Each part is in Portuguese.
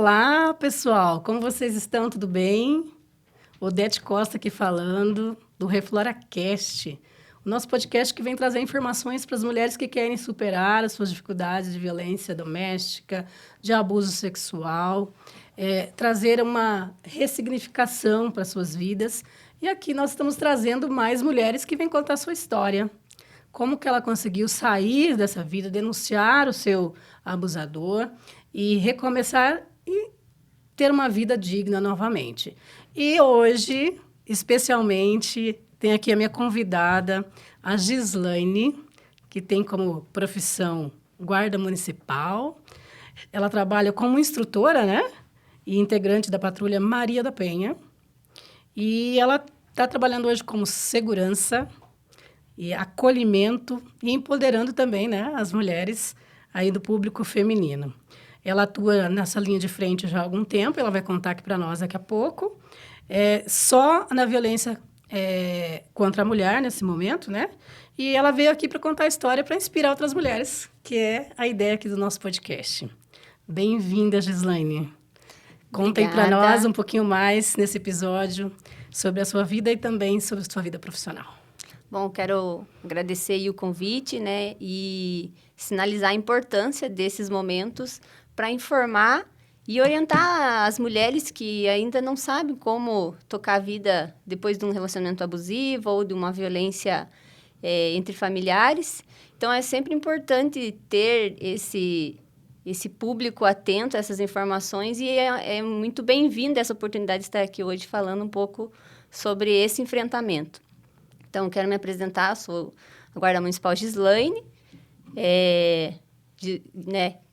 Olá, pessoal! Como vocês estão? Tudo bem? Odete Costa aqui falando do RefloraCast, o nosso podcast que vem trazer informações para as mulheres que querem superar as suas dificuldades de violência doméstica, de abuso sexual, trazer uma ressignificação para suas vidas. E aqui nós estamos trazendo mais mulheres que vêm contar a sua história. Como que ela conseguiu sair dessa vida, denunciar o seu abusador e recomeçar e ter uma vida digna novamente. E hoje, especialmente, tem aqui a minha convidada, a Gislaine, que tem como profissão guarda municipal. Ela trabalha como instrutora, né? E integrante da patrulha Maria da Penha. E ela está trabalhando hoje como segurança e acolhimento e empoderando também, né, as mulheres aí do público feminino. Ela atua nessa linha de frente já há algum tempo, ela vai contar aqui para nós daqui a pouco. Só na violência contra a mulher nesse momento, né? E ela veio aqui para contar a história para inspirar outras mulheres, que é a ideia aqui do nosso podcast. Bem-vinda, Gislaine. Conta aí para nós um pouquinho mais nesse episódio sobre a sua vida e também sobre a sua vida profissional. Bom, quero agradecer aí o convite, né, e sinalizar a importância desses momentos para informar e orientar as mulheres que ainda não sabem como tocar a vida depois de um relacionamento abusivo ou de uma violência entre familiares. Então, é sempre importante ter esse público atento a essas informações e é muito bem-vinda essa oportunidade de estar aqui hoje falando um pouco sobre esse enfrentamento. Então, quero me apresentar, sou a guarda municipal Gislaine,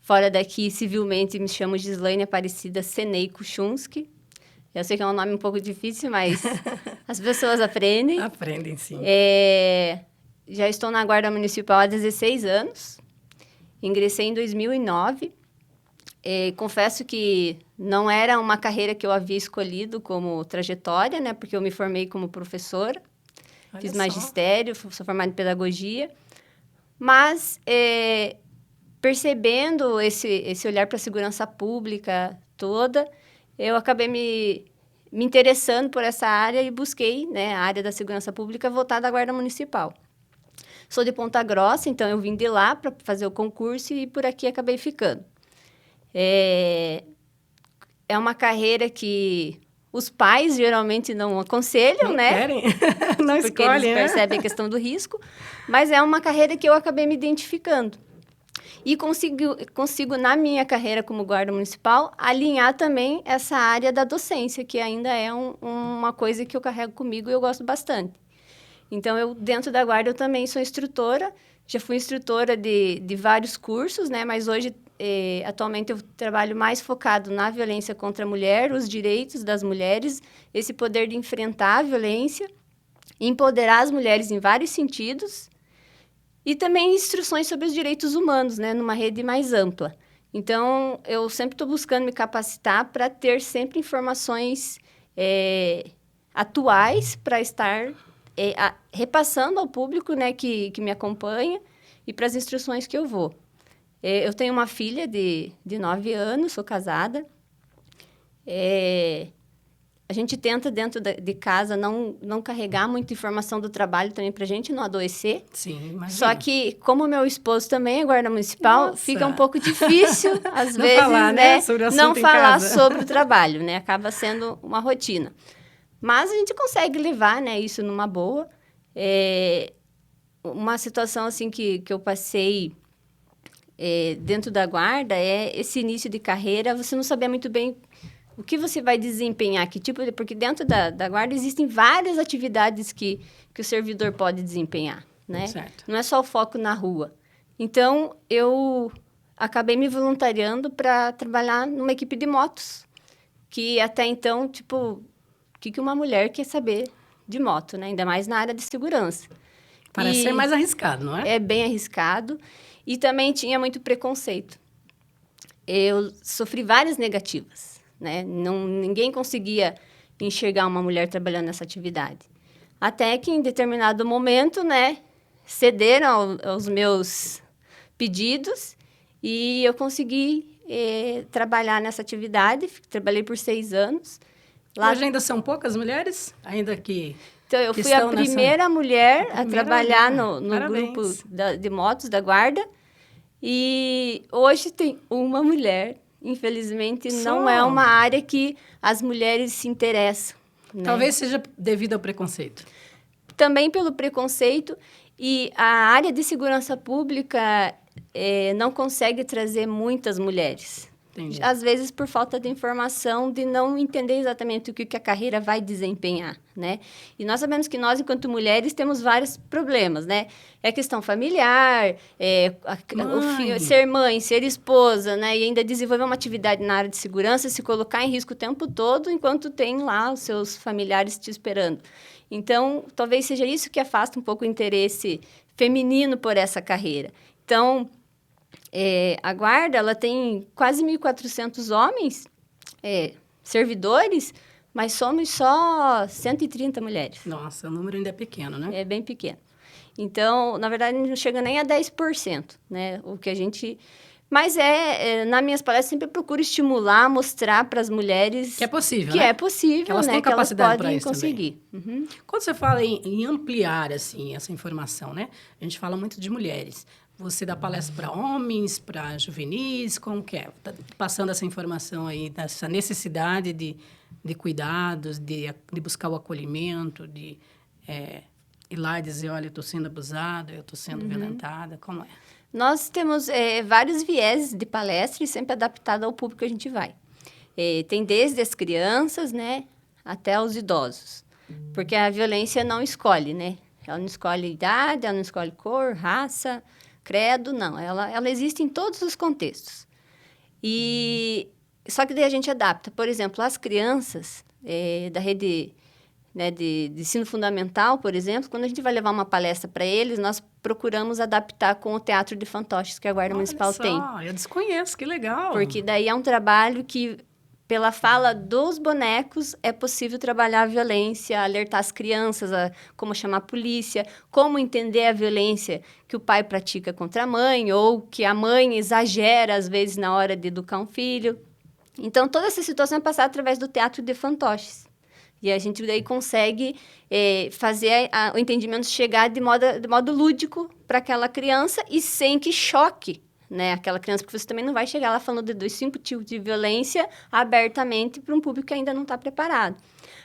fora daqui, civilmente, me chamo Gislaine Aparecida Senei Kuchunski. Eu sei que é um nome um pouco difícil, mas as pessoas aprendem. Aprendem, sim. Já estou na guarda municipal há 16 anos, ingressei em 2009. Confesso que não era uma carreira que eu havia escolhido como trajetória, né, porque eu me formei como professora. Fiz magistério, sou formada em pedagogia, mas percebendo esse olhar para a segurança pública toda, eu acabei me interessando por essa área e busquei, né, a área da segurança pública voltada à guarda municipal. Sou de Ponta Grossa, então eu vim de lá para fazer o concurso e por aqui acabei ficando. É uma carreira que os pais geralmente não aconselham, não né? Querem. Não porque escolhem, eles percebem a questão do risco. Mas é uma carreira que eu acabei me identificando. E consigo, na minha carreira como guarda municipal, alinhar também essa área da docência, que ainda é uma coisa que eu carrego comigo e eu gosto bastante. Então, dentro da guarda, eu também sou instrutora. Já fui instrutora de vários cursos, né? Mas hoje, atualmente, eu trabalho mais focado na violência contra a mulher, os direitos das mulheres, esse poder de enfrentar a violência, empoderar as mulheres em vários sentidos e também instruções sobre os direitos humanos, né? Numa rede mais ampla. Então, eu sempre estou buscando me capacitar para ter sempre informações atuais para estar repassando ao público, né, que me acompanha e para as instruções que eu vou. Eu tenho uma filha de 9 anos, sou casada. A gente tenta, dentro de casa, não carregar muita informação do trabalho também para a gente não adoecer. Sim, imagina. Só que, como meu esposo também é guarda municipal, Nossa. Fica um pouco difícil, às não vezes, falar, né? Sobre o assunto não falar casa. sobre o trabalho, né? Acaba sendo uma rotina. Mas a gente consegue levar, né, isso numa boa. Uma situação assim que eu passei dentro da guarda é esse início de carreira, você não saber muito bem o que você vai desempenhar, porque dentro da guarda existem várias atividades que o servidor pode desempenhar, né? Certo. Não é só o foco na rua. Então, eu acabei me voluntariando para trabalhar numa equipe de motos, que até então, o que uma mulher quer saber de moto, né? Ainda mais na área de segurança. Parece ser mais arriscado, não é? É bem arriscado. E também tinha muito preconceito. Eu sofri várias negativas, né? Ninguém conseguia enxergar uma mulher trabalhando nessa atividade. Até que, em determinado momento, né, cederam aos meus pedidos e eu consegui trabalhar nessa atividade. Trabalhei por 6 anos. Lá... Hoje ainda são poucas mulheres? Ainda que... Então, eu fui a primeira mulher a trabalhar no grupo de motos da Guarda. E hoje tem uma mulher. Infelizmente, não é uma área que as mulheres se interessam. Né? Talvez seja devido ao preconceito. Também pelo preconceito. E a área de segurança pública não consegue trazer muitas mulheres. Entendi. Às vezes por falta de informação, de não entender exatamente o que a carreira vai desempenhar, né? E nós sabemos que nós, enquanto mulheres, temos vários problemas, né? É a questão familiar, ser mãe, ser esposa, né? E ainda desenvolver uma atividade na área de segurança, se colocar em risco o tempo todo, enquanto tem lá os seus familiares te esperando. Então, talvez seja isso que afasta um pouco o interesse feminino por essa carreira. Então... a Guarda, ela tem quase 1.400 homens, servidores, mas somos só 130 mulheres. Nossa, o número ainda é pequeno, né? É bem pequeno. Então, na verdade, não chega nem a 10%, né? O que a gente... Mas nas minhas palestras, sempre procuro estimular, mostrar para as mulheres... Que é possível, que né? é possível, que elas né? têm capacidade que elas podem para isso conseguir. Uhum. Quando você fala em ampliar, assim, essa informação, né? A gente fala muito de mulheres. Você dá palestra para homens, para juvenis, como que é? Tá passando essa informação aí, dessa necessidade de cuidados, de buscar o acolhimento, de ir lá e dizer, olha, eu estou sendo abusada, eu estou sendo violentada, como é? Nós temos vários viés de palestra e sempre adaptado ao público que a gente vai. Tem desde as crianças, né, até os idosos. Porque a violência não escolhe, né? Ela não escolhe idade, ela não escolhe cor, raça... credo, não. Ela existe em todos os contextos. Só que daí a gente adapta. Por exemplo, as crianças da rede, né, de ensino fundamental, por exemplo, quando a gente vai levar uma palestra para eles, nós procuramos adaptar com o teatro de fantoches que a Guarda Municipal tem. Eu desconheço, que legal. Porque daí é um trabalho que... Pela fala dos bonecos, é possível trabalhar a violência, alertar as crianças, como chamar a polícia, como entender a violência que o pai pratica contra a mãe, ou que a mãe exagera, às vezes, na hora de educar um filho. Então, toda essa situação é passada através do teatro de fantoches. E a gente daí consegue fazer o entendimento chegar de modo lúdico para aquela criança e sem que choque, né, aquela criança, porque você também não vai chegar lá falando dos 5 tipos de violência abertamente para um público que ainda não está preparado.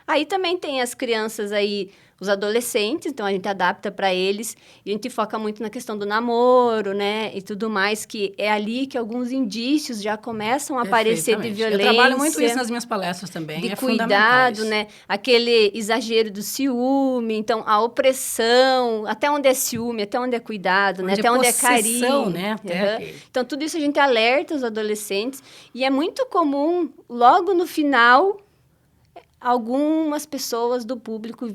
Aí também tem as crianças aí, os adolescentes, então a gente adapta para eles, e a gente foca muito na questão do namoro, né, e tudo mais, que é ali que alguns indícios já começam a aparecer de violência. Eu trabalho muito isso nas minhas palestras também, de cuidado, né, aquele exagero do ciúme, então a opressão, até onde é ciúme, até onde é cuidado, né, até onde é carinho, né? Então tudo isso a gente alerta os adolescentes, e é muito comum, logo no final, algumas pessoas do público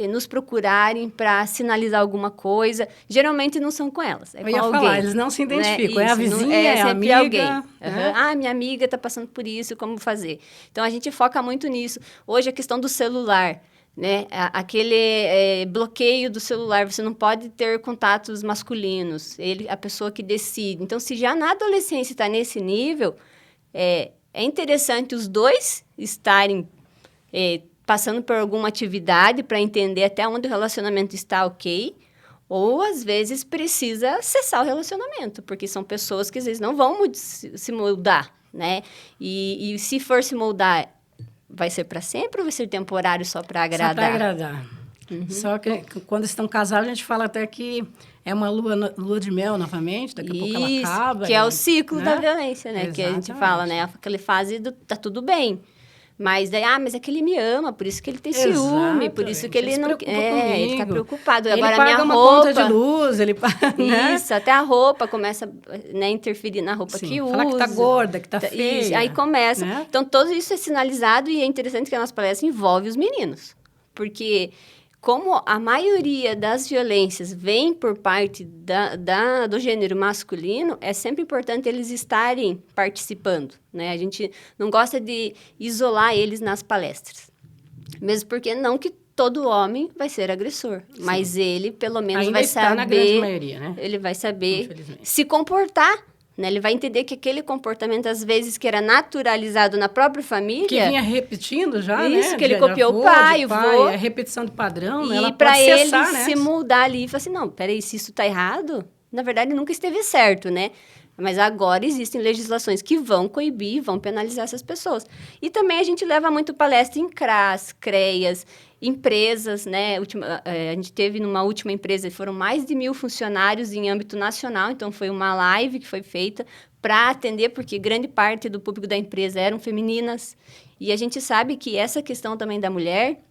nos procurarem para sinalizar alguma coisa. Geralmente não são com elas, é com alguém. Eles não se identificam, né? a vizinha, é a amiga. Alguém. Né? Minha amiga está passando por isso, como fazer? Então, a gente foca muito nisso. Hoje, a questão do celular, né? Aquele bloqueio do celular, você não pode ter contatos masculinos, a pessoa que decide. Então, se já na adolescência está nesse nível, é interessante os dois estarem passando por alguma atividade para entender até onde o relacionamento está ok, ou às vezes precisa cessar o relacionamento, porque são pessoas que às vezes não vão se moldar, né? E se for se moldar, vai ser para sempre ou vai ser temporário só para agradar? Só para agradar. Uhum. Só que quando estão casados, a gente fala até que é uma lua de mel novamente, daqui a pouco ela acaba. Que é o ciclo, né, da violência, né? Exatamente. Que a gente fala, né? Aquela fase do tá tudo bem. Mas daí, mas é que ele me ama, por isso que ele tem ciúme, por isso que ele não... ele tá preocupado. Ele agora paga minha uma roupa, conta de luz, ele paga, né? Isso, até a roupa começa, né, interferir na roupa que usa. Falar que tá gorda, que tá feia. Isso, aí começa. Né? Então, tudo isso é sinalizado e é interessante que a nossa palestra envolve os meninos. Porque... como a maioria das violências vem por parte do gênero masculino, é sempre importante eles estarem participando, né? A gente não gosta de isolar eles nas palestras. Mesmo porque não que todo homem vai ser agressor, sim, mas ele, pelo menos, ainda vai está saber... na grande maioria, né? Ele vai saber se comportar né? Ele vai entender que aquele comportamento, às vezes, que era naturalizado na própria família... Que vinha repetindo já, isso, né? que ele De copiou avô, o pai, de o vô. É repetição de padrão, né? E Ela para pode ele cessar, né? se mudar ali e falar assim, não, peraí, se isso tá errado, na verdade nunca esteve certo, né? Mas agora existem legislações que vão coibir, vão penalizar essas pessoas. E também a gente leva muito palestra em CRAS, CREAS, empresas, né? A gente teve numa última empresa, foram mais de 1.000 funcionários em âmbito nacional, então foi uma live que foi feita para atender, porque grande parte do público da empresa eram femininas. E a gente sabe que essa questão também da mulher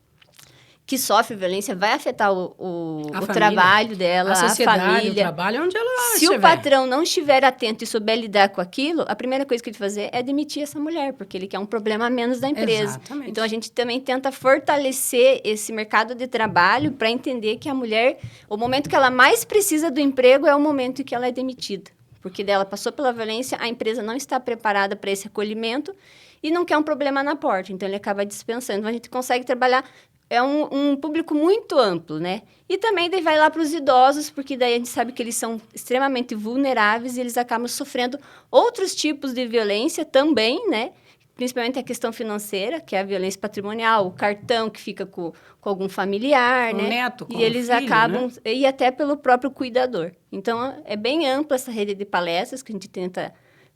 que sofre violência vai afetar o trabalho dela, a sociedade, a família. O trabalho onde ela Se estiver. o patrão não estiver atento e souber lidar com aquilo, a primeira coisa que ele fazer é demitir essa mulher, porque ele quer um problema a menos da empresa. Exatamente. Então, a gente também tenta fortalecer esse mercado de trabalho para entender que a mulher, o momento que ela mais precisa do emprego é o momento em que ela é demitida. Porque dela passou pela violência, a empresa não está preparada para esse acolhimento e não quer um problema na porta. Então, ele acaba dispensando. Então, a gente consegue trabalhar... É um público muito amplo, né? E também daí vai lá para os idosos, porque daí a gente sabe que eles são extremamente vulneráveis e eles acabam sofrendo outros tipos de violência também, né? Principalmente a questão financeira, que é a violência patrimonial, o cartão que fica com algum familiar, o né? neto, com e eles filho, acabam... né? E até pelo próprio cuidador. Então, é bem ampla essa rede de palestras que a gente tenta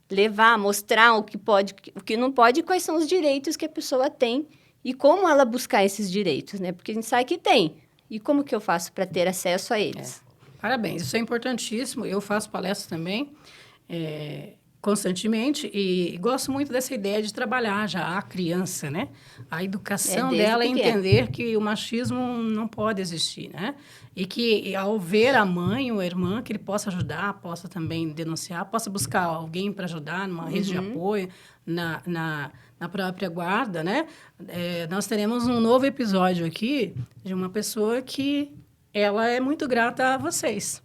levar, mostrar o que pode, o que não pode e quais são os direitos que a pessoa tem e como ela buscar esses direitos, né? Porque a gente sabe que tem. E como que eu faço para ter acesso a eles? Parabéns, isso é importantíssimo. Eu faço palestras também, constantemente, e gosto muito dessa ideia de trabalhar já a criança, né? A educação dela é entender que o machismo não pode existir, né? E que, ao ver a mãe ou a irmã, que ele possa ajudar, possa também denunciar, possa buscar alguém para ajudar numa rede de apoio, na própria guarda, né? Nós teremos um novo episódio aqui de uma pessoa que ela é muito grata a vocês.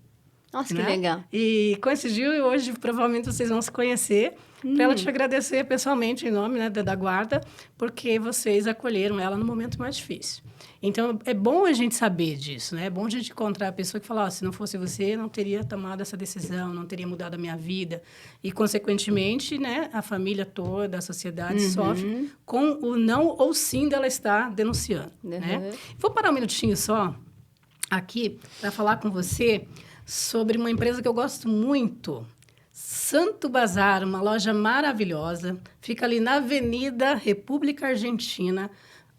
Nossa, né? Que legal. E coincidiu e hoje provavelmente vocês vão se conhecer para ela te agradecer pessoalmente em nome, né, da guarda, porque vocês acolheram ela no momento mais difícil. Então, é bom a gente saber disso, né? É bom a gente encontrar a pessoa que fala, se não fosse você, eu não teria tomado essa decisão, não teria mudado a minha vida. E, consequentemente, né, a família toda, a sociedade sofre com o não ou sim dela estar denunciando. Né? Vou parar um minutinho só aqui para falar com você sobre uma empresa que eu gosto muito, Santo Bazar, uma loja maravilhosa, fica ali na Avenida República Argentina.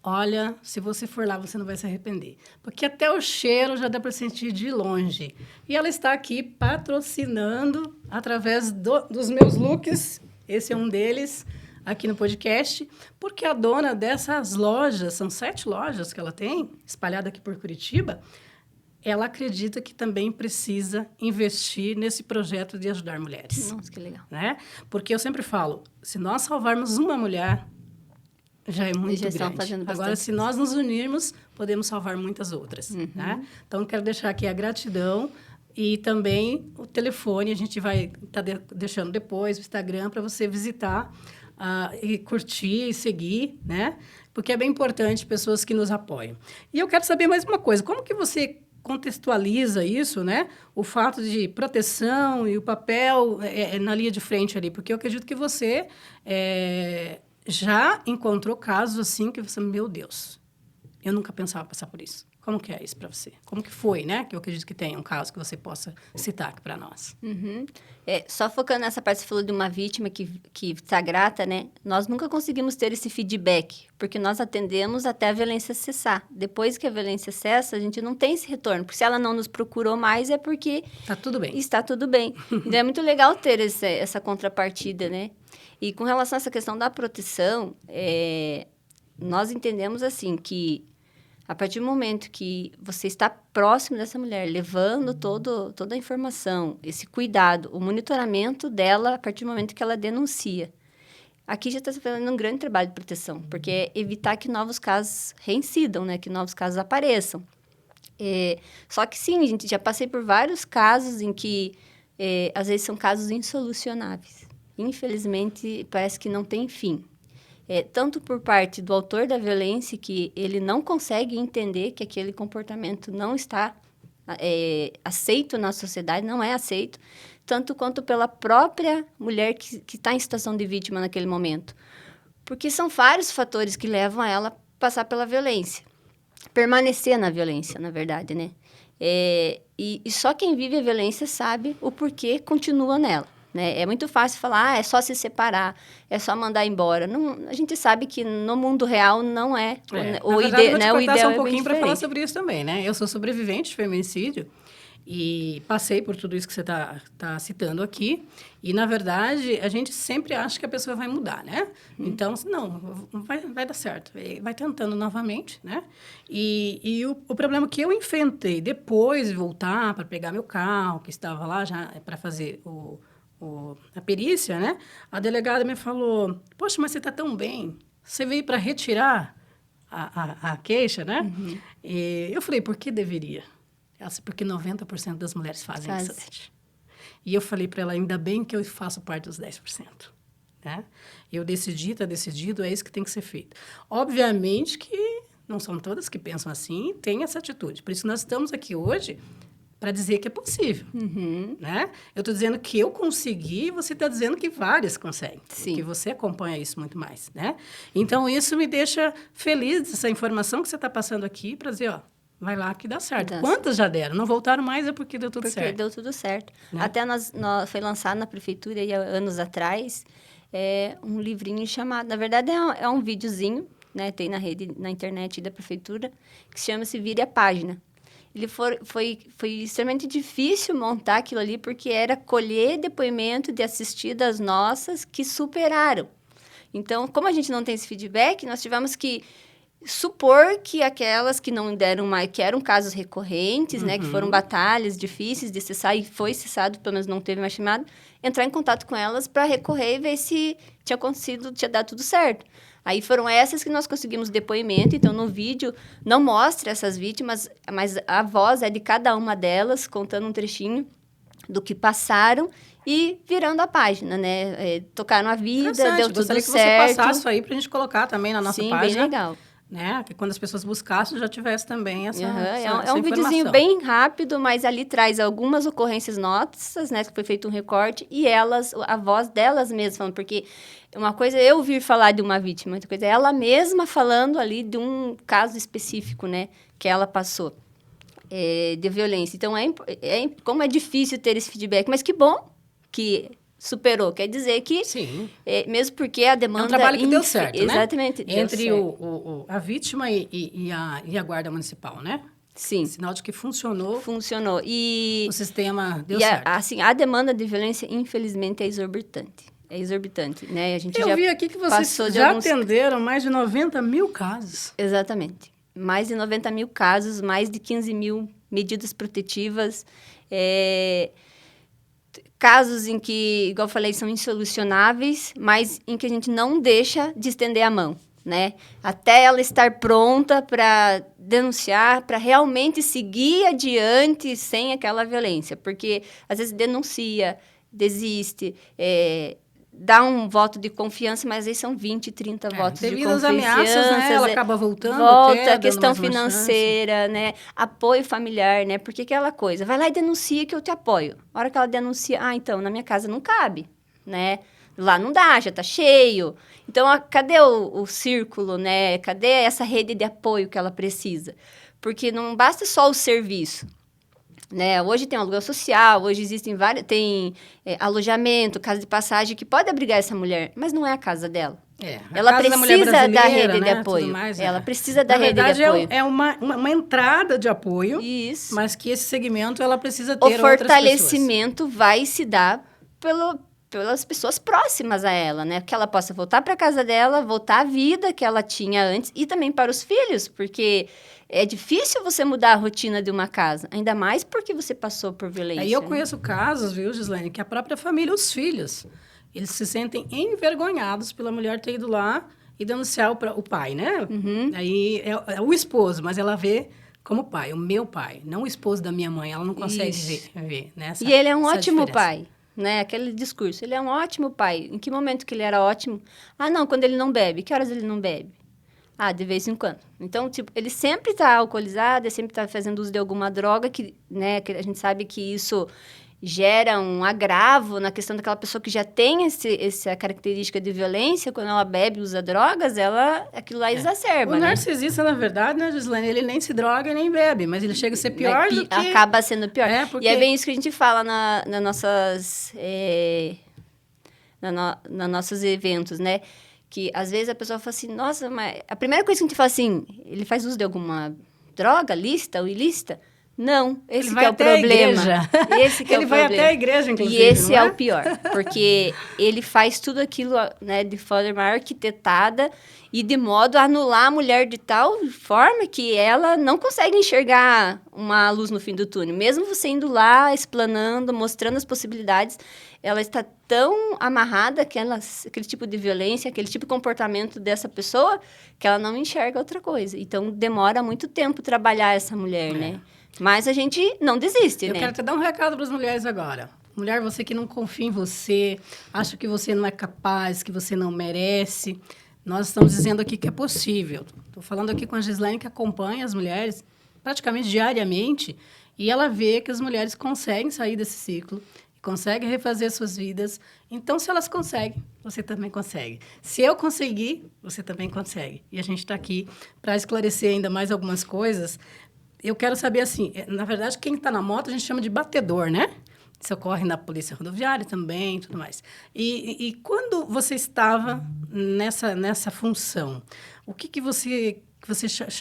Olha, se você for lá, você não vai se arrepender, porque até o cheiro já dá para sentir de longe. E ela está aqui patrocinando através dos meus looks, esse é um deles, aqui no podcast, porque a dona dessas lojas, são 7 lojas que ela tem, espalhada aqui por Curitiba, ela acredita que também precisa investir nesse projeto de ajudar mulheres. Nossa, que legal. Né? Porque eu sempre falo, se nós salvarmos uma mulher, já é muito grande. Agora, se nós nos unirmos, podemos salvar muitas outras. Né? Então, quero deixar aqui a gratidão e também o telefone. A gente vai estar deixando depois o Instagram para você visitar e curtir e seguir, né? Porque é bem importante pessoas que nos apoiam. E eu quero saber mais uma coisa. Como que você contextualiza isso, né? O fato de proteção e o papel na linha de frente ali, porque eu acredito que você já encontrou casos assim que você, meu Deus, eu nunca pensava passar por isso. Como que é isso para você? Como que foi, né? Que eu acredito que tem um caso que você possa citar aqui para nós. Só focando nessa parte, você falou de uma vítima que está grata, né? Nós nunca conseguimos ter esse feedback, porque nós atendemos até a violência cessar. Depois que a violência cessa, a gente não tem esse retorno. Porque se ela não nos procurou mais, é porque... Tá tudo bem. Está tudo bem. Então, é muito legal ter essa contrapartida, né? E com relação a essa questão da proteção, nós entendemos, assim, que a partir do momento que você está próximo dessa mulher, levando toda a informação, esse cuidado, o monitoramento dela a partir do momento que ela denuncia. Aqui já está se fazendo um grande trabalho de proteção, porque é evitar que novos casos reincidam, né? Que novos casos apareçam. Só que sim, gente, já passei por vários casos em que, às vezes, são casos insolucionáveis. Infelizmente, parece que não tem fim. Tanto por parte do autor da violência, que ele não consegue entender que aquele comportamento não está aceito na sociedade, não é aceito. tanto quanto pela própria mulher que está em situação de vítima naquele momento. Porque são vários fatores que levam a ela a passar pela violência. Permanecer na violência, na verdade, né? E só quem vive a violência sabe o porquê continua nela. Né? É muito fácil falar, é só se separar, é só mandar embora. Não, a gente sabe que no mundo real não é. O ideal um pouquinho para falar sobre isso também, né? Eu sou sobrevivente de feminicídio e passei por tudo isso que você tá citando aqui. E, na verdade, a gente sempre acha que a pessoa vai mudar, né? Então, não, vai dar certo. Vai tentando novamente, né? E o problema que eu enfrentei depois de voltar para pegar meu carro, que estava lá já para fazer a perícia, né? A delegada me falou, poxa, mas você está tão bem, você veio para retirar a queixa, né? Uhum. E eu falei, por que deveria? Ela disse, porque 90% das mulheres fazem isso. E eu falei para ela, ainda bem que eu faço parte dos 10%. Né? Eu decidi, está decidido, é isso que tem que ser feito. Obviamente que não são todas que pensam assim e têm essa atitude. Por isso nós estamos aqui hoje para dizer que é possível. Uhum. Né? Eu estou dizendo que eu consegui, você está dizendo que várias conseguem. Sim. Que você acompanha isso muito mais. Né? Então, isso me deixa feliz, essa informação que você está passando aqui, para dizer, ó, vai lá que dá certo. Quantas já deram? Não voltaram mais é porque deu tudo certo. Porque deu tudo certo. Né? Até foi lançado na prefeitura aí, anos atrás, um livrinho chamado... Na verdade, é um videozinho, né? Tem na rede, na internet da prefeitura, que chama-se Vire a Página. Ele foi extremamente difícil montar aquilo ali, porque era colher depoimento de assistidas nossas que superaram. Então, como a gente não tem esse feedback, nós tivemos que supor que aquelas que não deram mais, que eram casos recorrentes, né, que foram batalhas difíceis de cessar, e foi cessado, pelo menos não teve mais chamado, entrar em contato com elas para recorrer e ver se tinha dado tudo certo. Aí foram essas que nós conseguimos depoimento, então no vídeo não mostra essas vítimas, mas a voz é de cada uma delas, contando um trechinho do que passaram e virando a página, né? Tocaram a vida, deu tudo certo. Gostaria que você passasse isso aí para a gente colocar também na nossa página. Sim, bem legal. Né? Que quando as pessoas buscassem, já tivesse também essa É um videozinho bem rápido, mas ali traz algumas ocorrências nossas, né? Que foi feito um recorte, e a voz delas mesmas falando, porque uma coisa é eu ouvir falar de uma vítima, outra coisa é ela mesma falando ali de um caso específico, né? Que ela passou de violência. Então, como é difícil ter esse feedback, mas que bom que superou. Quer dizer que, sim. Mesmo porque a demanda... É um trabalho que deu certo, exatamente, né? Entre a vítima e a guarda municipal, né? Sim. Sinal de que funcionou. Funcionou. E o sistema deu certo. Assim, a demanda de violência, infelizmente, é exorbitante. É exorbitante, né? A gente Eu vi aqui que vocês já atenderam mais de 90 mil casos. Exatamente. Mais de 90 mil casos, mais de 15 mil medidas protetivas. Casos em que, igual eu falei, são insolucionáveis, mas em que a gente não deixa de estender a mão, né? Até ela estar pronta para denunciar, para realmente seguir adiante sem aquela violência. Porque, às vezes, denuncia, desiste, dá um voto de confiança, mas aí são 20, 30 votos de confiança. Devido às ameaças, né? Ela acaba voltando. Volta, a questão financeira, né? Apoio familiar, né? Porque aquela coisa, vai lá e denuncia que eu te apoio. A hora que ela denuncia, então, na minha casa não cabe, né? Lá não dá, já tá cheio. Então, cadê o círculo, né? Cadê essa rede de apoio que ela precisa? Porque não basta só o serviço. Né? Hoje tem um aluguel social, hoje existem tem alojamento, casa de passagem, que pode abrigar essa mulher, mas não é a casa dela. Ela precisa da rede de apoio. Mais, ela precisa da rede de apoio. É uma entrada de apoio, isso. Mas que esse segmento ela precisa ter outras pessoas. O fortalecimento vai se dar pelas pessoas próximas a ela, né? Que ela possa voltar para a casa dela, voltar à vida que ela tinha antes e também para os filhos, porque é difícil você mudar a rotina de uma casa, ainda mais porque você passou por violência. Aí eu conheço casos, viu, Gislaine, que a própria família, os filhos, eles se sentem envergonhados pela mulher ter ido lá e denunciar o pai, né? Uhum. Aí é o esposo, mas ela vê como pai, o meu pai, não o esposo da minha mãe, ela não consegue ver né? E ele é um ótimo pai. Né? Aquele discurso, ele é um ótimo pai. Em que momento que ele era ótimo? Não, quando ele não bebe. Que horas ele não bebe? De vez em quando. Então, tipo, ele sempre está alcoolizado, ele sempre está fazendo uso de alguma droga, que, né, que a gente sabe que isso gera um agravo na questão daquela pessoa que já tem essa característica de violência, quando ela bebe e usa drogas, aquilo lá exacerba, O né? narcisista, na verdade, né, Gislaine, ele nem se droga e nem bebe, mas ele chega a ser pior do que... Acaba sendo pior. Porque... E é bem isso que a gente fala nos nossos eventos, né? Que às vezes a pessoa fala assim, nossa, mas... A primeira coisa que a gente fala assim, ele faz uso de alguma droga, lícita ou ilícita? Não, esse que é o problema. Esse que é o problema. Ele vai até a igreja, inclusive, e esse não é o pior, porque ele faz tudo aquilo, né, de forma arquitetada e de modo a anular a mulher de tal forma que ela não consegue enxergar uma luz no fim do túnel. Mesmo você indo lá, explanando, mostrando as possibilidades, ela está tão amarrada aquele tipo de violência, aquele tipo de comportamento dessa pessoa, que ela não enxerga outra coisa. Então, demora muito tempo trabalhar essa mulher, né? Mas a gente não desiste, né? Eu quero te dar um recado para as mulheres agora. Mulher, você que não confia em você, acha que você não é capaz, que você não merece, nós estamos dizendo aqui que é possível. Estou falando aqui com a Gislaine, que acompanha as mulheres praticamente diariamente, e ela vê que as mulheres conseguem sair desse ciclo, conseguem refazer suas vidas. Então, se elas conseguem, você também consegue. Se eu conseguir, você também consegue. E a gente está aqui para esclarecer ainda mais algumas coisas. Eu quero saber, assim, na verdade, quem está na moto a gente chama de batedor, né? Isso ocorre na polícia rodoviária também, tudo mais. E quando você estava nessa função, o que você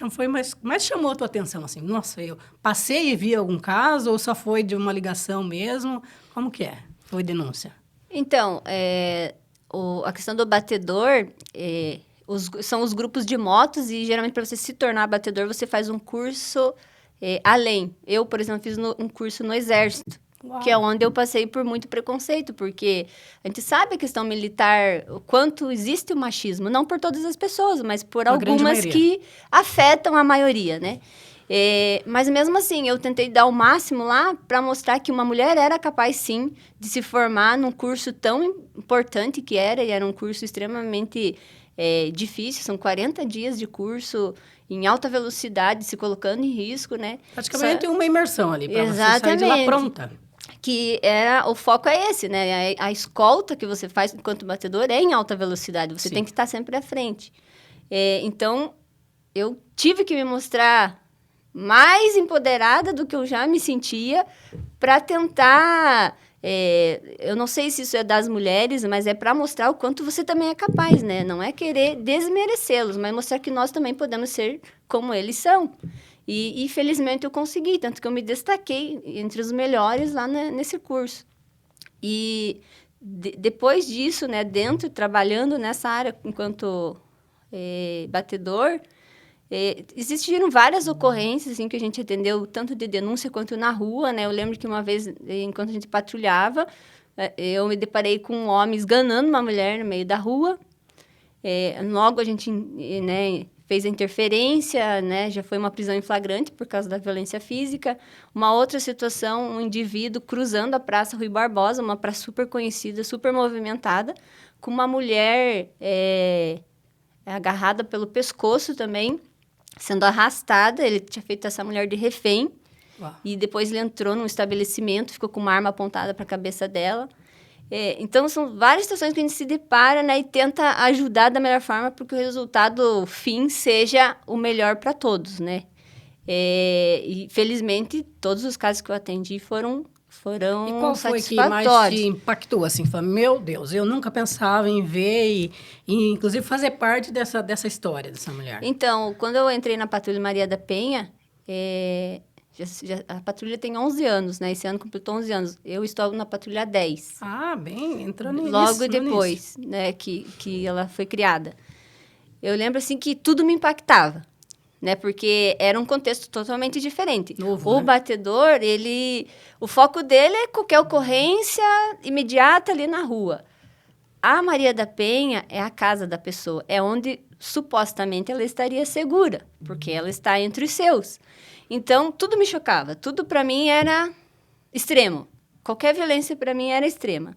foi mais chamou a tua atenção? Assim, nossa, eu passei e vi algum caso ou só foi de uma ligação mesmo? Como que é? Foi denúncia? Então, a questão do batedor... são os grupos de motos e, geralmente, para você se tornar batedor, você faz um curso além. Eu, por exemplo, fiz um curso no Exército, Uau. Que é onde eu passei por muito preconceito, porque a gente sabe a questão militar, o quanto existe o machismo, não por todas as pessoas, mas por algumas que afetam a maioria, né? Mas mesmo assim, eu tentei dar o máximo lá para mostrar que uma mulher era capaz, sim, de se formar num curso tão importante que era, e era um curso extremamente... difícil, são 40 dias de curso em alta velocidade, se colocando em risco, né? Praticamente uma imersão ali, para você sair de lá pronta. Que o foco é esse, né? A escolta que você faz enquanto batedor é em alta velocidade, você tem que estar sempre à frente. Então, eu tive que me mostrar mais empoderada do que eu já me sentia para tentar... eu não sei se isso é das mulheres, mas é para mostrar o quanto você também é capaz, né? Não é querer desmerecê-los, mas mostrar que nós também podemos ser como eles são. E felizmente eu consegui, tanto que eu me destaquei entre os melhores lá nesse curso. E depois disso, né, trabalhando nessa área enquanto batedor, existiram várias ocorrências assim, que a gente atendeu, tanto de denúncia quanto na rua, né? Eu lembro que uma vez, enquanto a gente patrulhava, eu me deparei com um homem esganando uma mulher no meio da rua. Logo a gente fez a interferência, né? Já foi uma prisão em flagrante por causa da violência física. Uma outra situação, um indivíduo cruzando a Praça Rui Barbosa, uma praça super conhecida, super movimentada, com uma mulher agarrada pelo pescoço também, sendo arrastada. Ele tinha feito essa mulher de refém. Uau. E depois ele entrou num estabelecimento, ficou com uma arma apontada para a cabeça dela. Então, são várias situações que a gente se depara, né, e tenta ajudar da melhor forma para que o resultado fim seja o melhor para todos, né? E, felizmente, todos os casos que eu atendi foram satisfatórios. E qual foi que mais te impactou? Assim, falou, meu Deus, eu nunca pensava em ver e inclusive, fazer parte dessa história dessa mulher. Então, quando eu entrei na Patrulha Maria da Penha, a patrulha tem 11 anos, né? Esse ano completou 11 anos. Eu estou na Patrulha 10. Ah, bem, entrou nisso. Logo depois, né, que ela foi criada. Eu lembro, assim, que tudo me impactava, né? Porque era um contexto totalmente diferente. Novo, o né? batedor, o foco dele é qualquer ocorrência imediata ali na rua. A Maria da Penha é a casa da pessoa. É onde, supostamente, ela estaria segura, porque ela está entre os seus. Então, tudo me chocava. Tudo, para mim, era extremo. Qualquer violência, para mim, era extrema.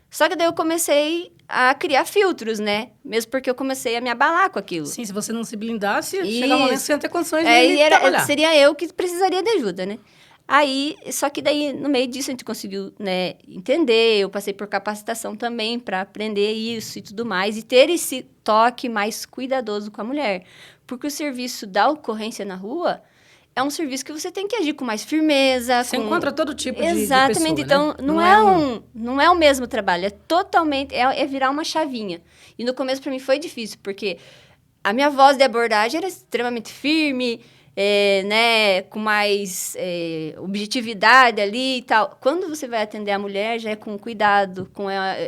Só que daí eu comecei a criar filtros, né? Mesmo porque eu comecei a me abalar com aquilo. Sim, se você não se blindasse, chegava lá sem ter condições de trabalhar. Seria eu que precisaria de ajuda, né? Aí, só que daí, no meio disso, a gente conseguiu, né, entender. Eu passei por capacitação também para aprender isso e tudo mais. E ter esse toque mais cuidadoso com a mulher. Porque o serviço da ocorrência na rua é um serviço que você tem que agir com mais firmeza. Você encontra todo tipo de Exatamente. pessoa, Então, né? não é o mesmo trabalho. É totalmente... É virar uma chavinha. E no começo, para mim, foi difícil. Porque a minha voz de abordagem era extremamente firme... né, com mais objetividade ali e tal. Quando você vai atender a mulher, já é com cuidado,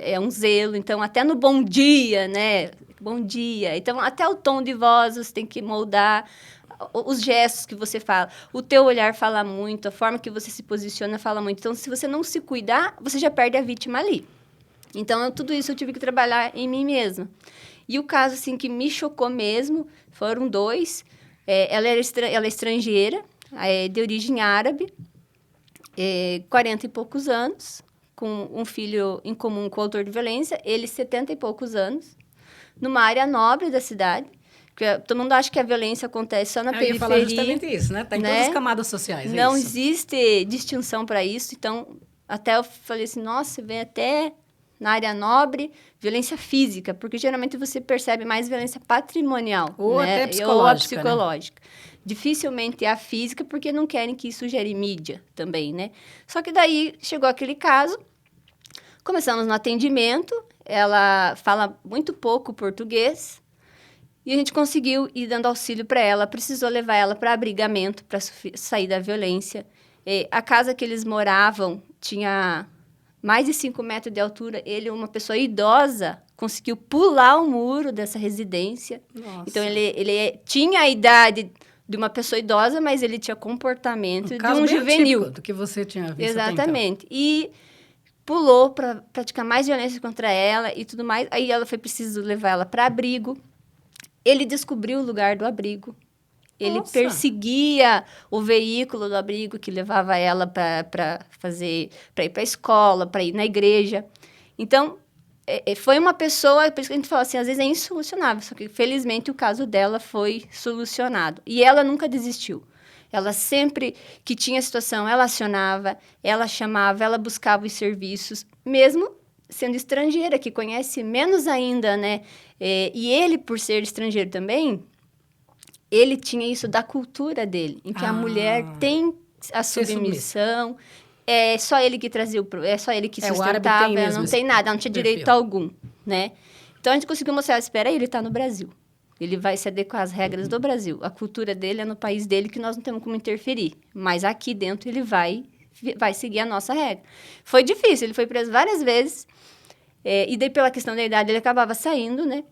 é um zelo. Então, até no bom dia, né? Bom dia. Então, até o tom de voz você tem que moldar, os gestos que você fala. O teu olhar fala muito, a forma que você se posiciona fala muito. Então, se você não se cuidar, você já perde a vítima ali. Então, tudo isso eu tive que trabalhar em mim mesma. E o caso, assim, que me chocou mesmo, foram 2. Ela é estrangeira, de origem árabe, 40 e poucos anos, com um filho em comum com o autor de violência, ele 70 e poucos anos, numa área nobre da cidade. Porque todo mundo acha que a violência acontece só na periferia. Eu ia falar justamente isso, né? Tá em todas as camadas sociais, Não existe distinção para isso. Então, até eu falei assim, nossa, vem até... na área nobre, violência física, porque geralmente você percebe mais violência patrimonial. Ou né? até psicológica. Ou a psicológica. Né? Dificilmente a física, porque não querem que isso gere mídia também, né? Só que daí chegou aquele caso, começamos no atendimento, ela fala muito pouco português, e a gente conseguiu ir dando auxílio para ela, precisou levar ela para abrigamento, para sair da violência. A casa que eles moravam tinha... mais de 5 metros de altura, ele, uma pessoa idosa, conseguiu pular o muro dessa residência. Nossa. Então, ele tinha a idade de uma pessoa idosa, mas ele tinha comportamento de um juvenil. Do que você tinha visto. Exatamente. Até então. E pulou para praticar mais violência contra ela e tudo mais. Aí ela foi preciso levar ela para abrigo. Ele descobriu o lugar do abrigo. Ele perseguia o veículo do abrigo que levava ela para ir para a escola, para ir na igreja. Então, foi uma pessoa, por isso que a gente fala assim, às vezes é insolucionável, só que felizmente o caso dela foi solucionado. E ela nunca desistiu. Ela sempre que tinha situação, ela acionava, ela chamava, ela buscava os serviços, mesmo sendo estrangeira, que conhece menos ainda, né? E ele, por ser estrangeiro também... ele tinha isso da cultura dele, em que a mulher tem a submissão, é só ele que trazia é só ele que sustentava, ela não tem nada, ela não tinha direito algum, né? Então, a gente conseguiu mostrar, espera aí, ele está no Brasil. Ele vai se adequar às regras do Brasil. A cultura dele é no país dele que nós não temos como interferir. Mas aqui dentro ele vai seguir a nossa regra. Foi difícil, ele foi preso várias vezes, e daí pela questão da idade ele acabava saindo, né?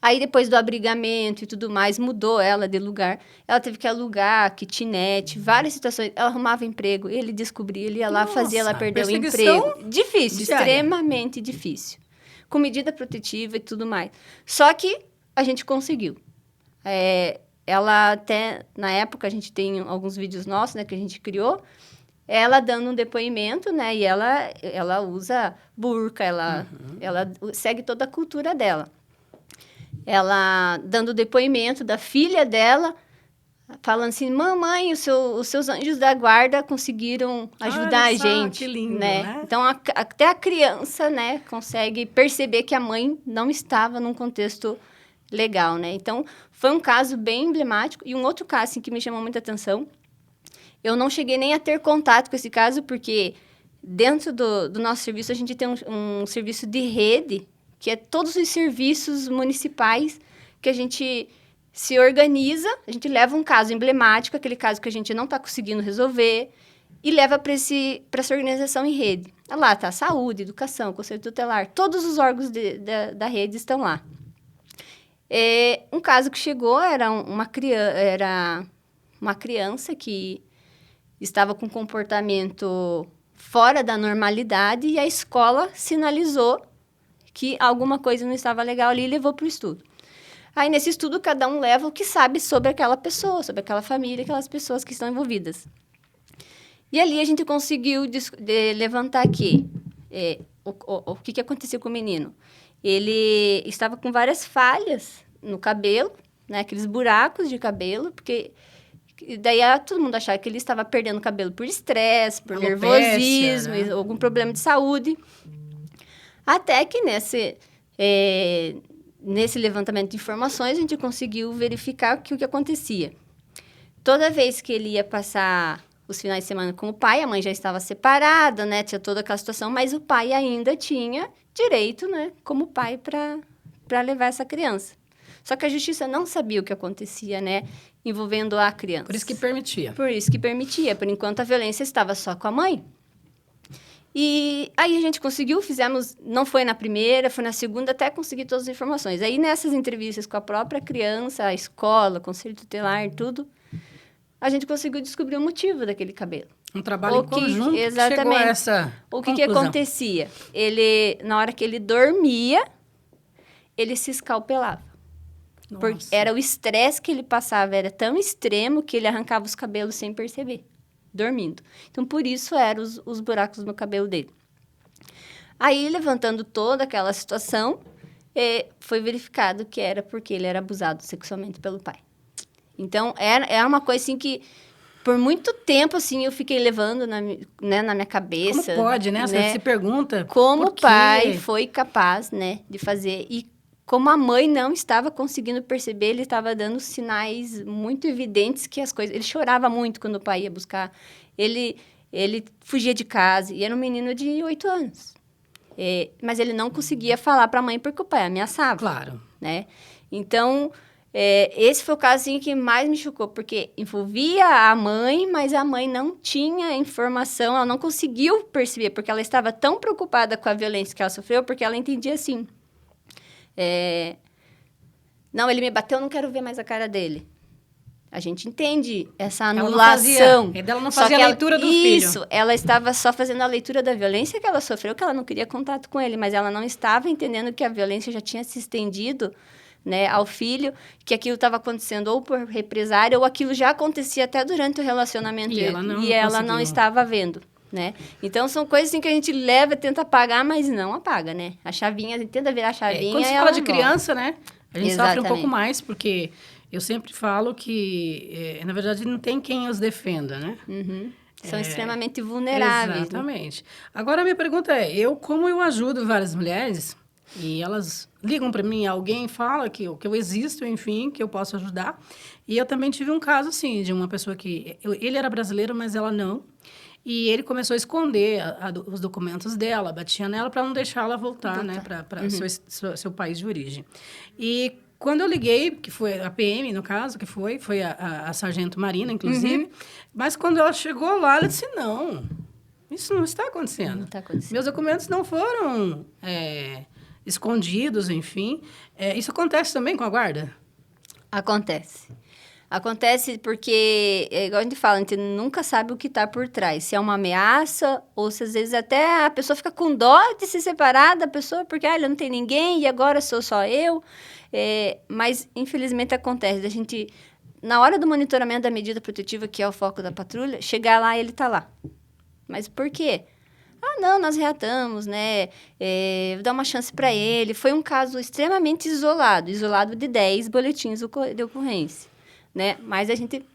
Aí, depois do abrigamento e tudo mais, mudou ela de lugar. Ela teve que alugar kitnet, várias situações. Ela arrumava emprego, ele descobria, ele ia lá, fazia ela perder o emprego. Difícil, extremamente difícil. Com medida protetiva e tudo mais. Só que a gente conseguiu. Ela até, na época, a gente tem alguns vídeos nossos, né, que a gente criou, ela dando um depoimento, né, e ela usa burca, ela segue toda a cultura dela. Ela dando o depoimento da filha dela, falando assim, mamãe, os seus anjos da guarda conseguiram ajudar a gente. Que lindo, né? Então, até a criança, né, consegue perceber que a mãe não estava num contexto legal, né? Então, foi um caso bem emblemático. E um outro caso assim, que me chamou muita atenção, eu não cheguei nem a ter contato com esse caso, porque dentro do nosso serviço, a gente tem um serviço de rede, que é todos os serviços municipais que a gente se organiza, a gente leva um caso emblemático, aquele caso que a gente não está conseguindo resolver, e leva para essa organização em rede. Lá está saúde, educação, conselho tutelar, todos os órgãos da rede estão lá. Um caso que chegou era uma criança que estava com comportamento fora da normalidade e a escola sinalizou que alguma coisa não estava legal ali e levou para o estudo. Aí, nesse estudo, cada um leva o que sabe sobre aquela pessoa, sobre aquela família, aquelas pessoas que estão envolvidas. E ali a gente conseguiu levantar aqui o que aconteceu com o menino. Ele estava com várias falhas no cabelo, né, aqueles buracos de cabelo, porque E daí todo mundo achava que ele estava perdendo cabelo por estresse, por Alopécia, nervosismo, né? algum problema de saúde. Até que nesse levantamento de informações, a gente conseguiu verificar o que acontecia. Toda vez que ele ia passar os finais de semana com o pai, a mãe já estava separada, né? Tinha toda aquela situação, mas o pai ainda tinha direito, né? Como pai, para levar essa criança. Só que a justiça não sabia o que acontecia, né? Envolvendo a criança. Por isso que permitia. Por isso que permitia. Por enquanto, a violência estava só com a mãe. E aí a gente conseguiu, fizemos, não foi na primeira, foi na segunda, até conseguir todas as informações. Aí nessas entrevistas com a própria criança, a escola, o conselho tutelar, tudo, a gente conseguiu descobrir o motivo daquele cabelo. Um trabalho em conjunto exatamente. Que chegou a essa O que conclusão. acontecia? Ele, na hora que ele dormia, ele se escalpelava. Porque era o estresse que ele passava, era tão extremo que ele arrancava os cabelos sem perceber, dormindo. Então, por isso eram os buracos no cabelo dele. Aí, levantando toda aquela situação, foi verificado que era porque ele era abusado sexualmente pelo pai. Então, era uma coisa assim que, por muito tempo, assim, eu fiquei levando na minha cabeça. Como pode, né? Você se pergunta como por o quê? pai foi capaz, né, de fazer. E como a mãe não estava conseguindo perceber, ele estava dando sinais muito evidentes que as coisas... Ele chorava muito quando o pai ia buscar. Ele fugia de casa e era um menino de 8 anos. Mas ele não conseguia falar para a mãe porque o pai ameaçava. Claro. Né? Então, esse foi o caso assim, que mais me chocou, porque envolvia a mãe, mas a mãe não tinha informação, ela não conseguiu perceber, porque ela estava tão preocupada com a violência que ela sofreu, porque ela entendia assim... Não, ele me bateu, eu não quero ver mais a cara dele. A gente entende essa anulação. Ela não fazia a leitura do filho. Isso, ela estava só fazendo a leitura da violência que ela sofreu, que ela não queria contato com ele, mas ela não estava entendendo que a violência já tinha se estendido, né, ao filho, que aquilo estava acontecendo ou por represária, ou aquilo já acontecia até durante o relacionamento. E ela não estava vendo. Né? Então, são coisas assim que a gente leva, tenta apagar, mas não apaga, né? A chavinha, a gente tenta virar a chavinha. Quando se fala de criança, né? A gente Exatamente. sofre um pouco mais, porque eu sempre falo que, na verdade, não tem quem os defenda, né? Uhum. São extremamente vulneráveis. Exatamente. Né? Agora, a minha pergunta como eu ajudo várias mulheres, e elas ligam para mim, alguém fala que eu existo, enfim, que eu posso ajudar. E eu também tive um caso, assim, de uma pessoa que... Ele era brasileiro, mas ela não. E ele começou a esconder os documentos dela, batia nela para não deixar ela voltar, né, para seu país de origem. E quando eu liguei, que foi a PM, no caso, que foi a sargento Marina, inclusive, mas quando ela chegou lá, ela disse, não, isso não está acontecendo. Não está acontecendo. Meus documentos não foram escondidos, enfim. Isso acontece também com a guarda? Acontece. Acontece porque, igual a gente fala, a gente nunca sabe o que está por trás. Se é uma ameaça, ou se às vezes até a pessoa fica com dó de se separar da pessoa, porque ela não tem ninguém e agora sou só eu. Mas, infelizmente, acontece. A gente, na hora do monitoramento da medida protetiva, que é o foco da patrulha, chegar lá e ele está lá. Mas por quê? Não, nós reatamos, né? Vou dar uma chance para ele. Foi um caso extremamente isolado de 10 boletins de ocorrência. Né? Mas a gente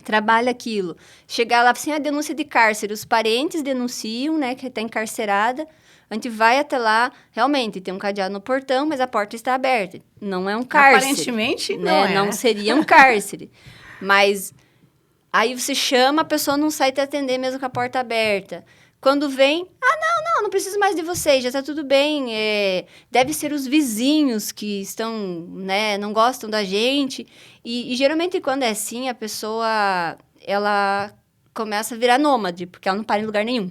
trabalha aquilo. Chegar lá, assim, a denúncia de cárcere. Os parentes denunciam, né, que está encarcerada. A gente vai até lá. Realmente, tem um cadeado no portão, mas a porta está aberta. Não é um cárcere. Aparentemente, né? Não seria um cárcere. Mas aí você chama, a pessoa não sai te atender mesmo com a porta aberta. Quando vem, não preciso mais de vocês, já está tudo bem. Deve ser os vizinhos que estão, né, não gostam da gente. E geralmente, quando é assim, a pessoa, ela começa a virar nômade, porque ela não para em lugar nenhum.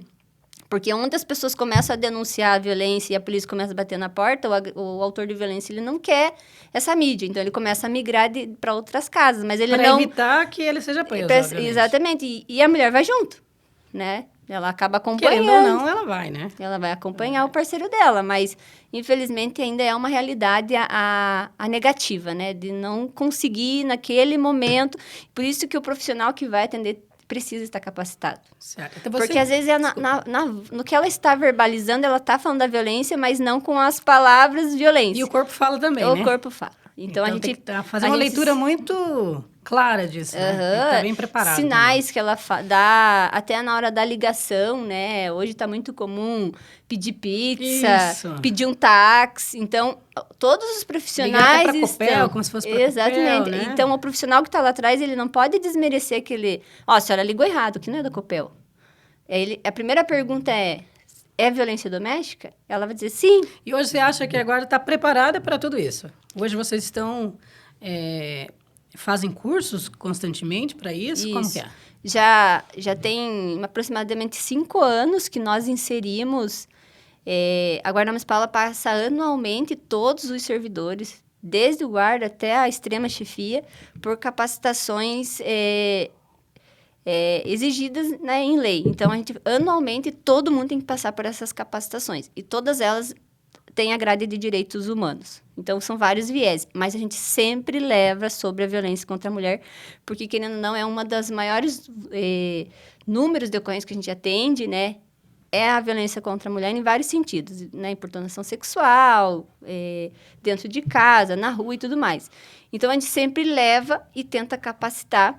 Porque onde as pessoas começam a denunciar a violência e a polícia começa a bater na porta, o autor de violência, ele não quer essa mídia. Então, ele começa a migrar para outras casas, mas ele para evitar que ele seja preso, exatamente. E a mulher vai junto, né? Ela acaba acompanhando. Querendo ou não, ela vai, né? Ela vai acompanhar o parceiro dela, mas, infelizmente, ainda é uma realidade a negativa, né? De não conseguir naquele momento. Por isso que o profissional que vai atender precisa estar capacitado. Certo. Então porque, às vezes, no que ela está verbalizando, ela está falando da violência, mas não com as palavras violência. E o corpo fala também, né? O corpo fala. Então a gente tem que fazer uma leitura muito clara disso, né? Tem que estar bem preparado. Sinais que ela dá, até na hora da ligação, né? Hoje está muito comum pedir pizza, pedir um táxi. Então, todos os profissionais ligar para Copel, como se fosse para Exatamente. Copel, né? Então, o profissional que está lá atrás, ele não pode desmerecer aquele... Ó, a senhora ligou errado, que não é da Copel. A primeira pergunta é violência doméstica? Ela vai dizer sim. E hoje você acha que agora está preparada para tudo isso? Hoje vocês estão... fazem cursos constantemente para isso? Como que é? Já tem aproximadamente 5 anos que nós inserimos... a Guarda Municipal ela passa anualmente todos os servidores, desde o guarda até a extrema chefia, por capacitações exigidas, né, em lei. Então, anualmente, todo mundo tem que passar por essas capacitações. E todas elas têm a grade de direitos humanos. Então, são vários viés. Mas a gente sempre leva sobre a violência contra a mulher, porque, querendo ou não, é uma das maiores números de ocorrências que a gente atende, né? É a violência contra a mulher em vários sentidos, né? Importunação sexual, dentro de casa, na rua e tudo mais. Então, a gente sempre leva e tenta capacitar.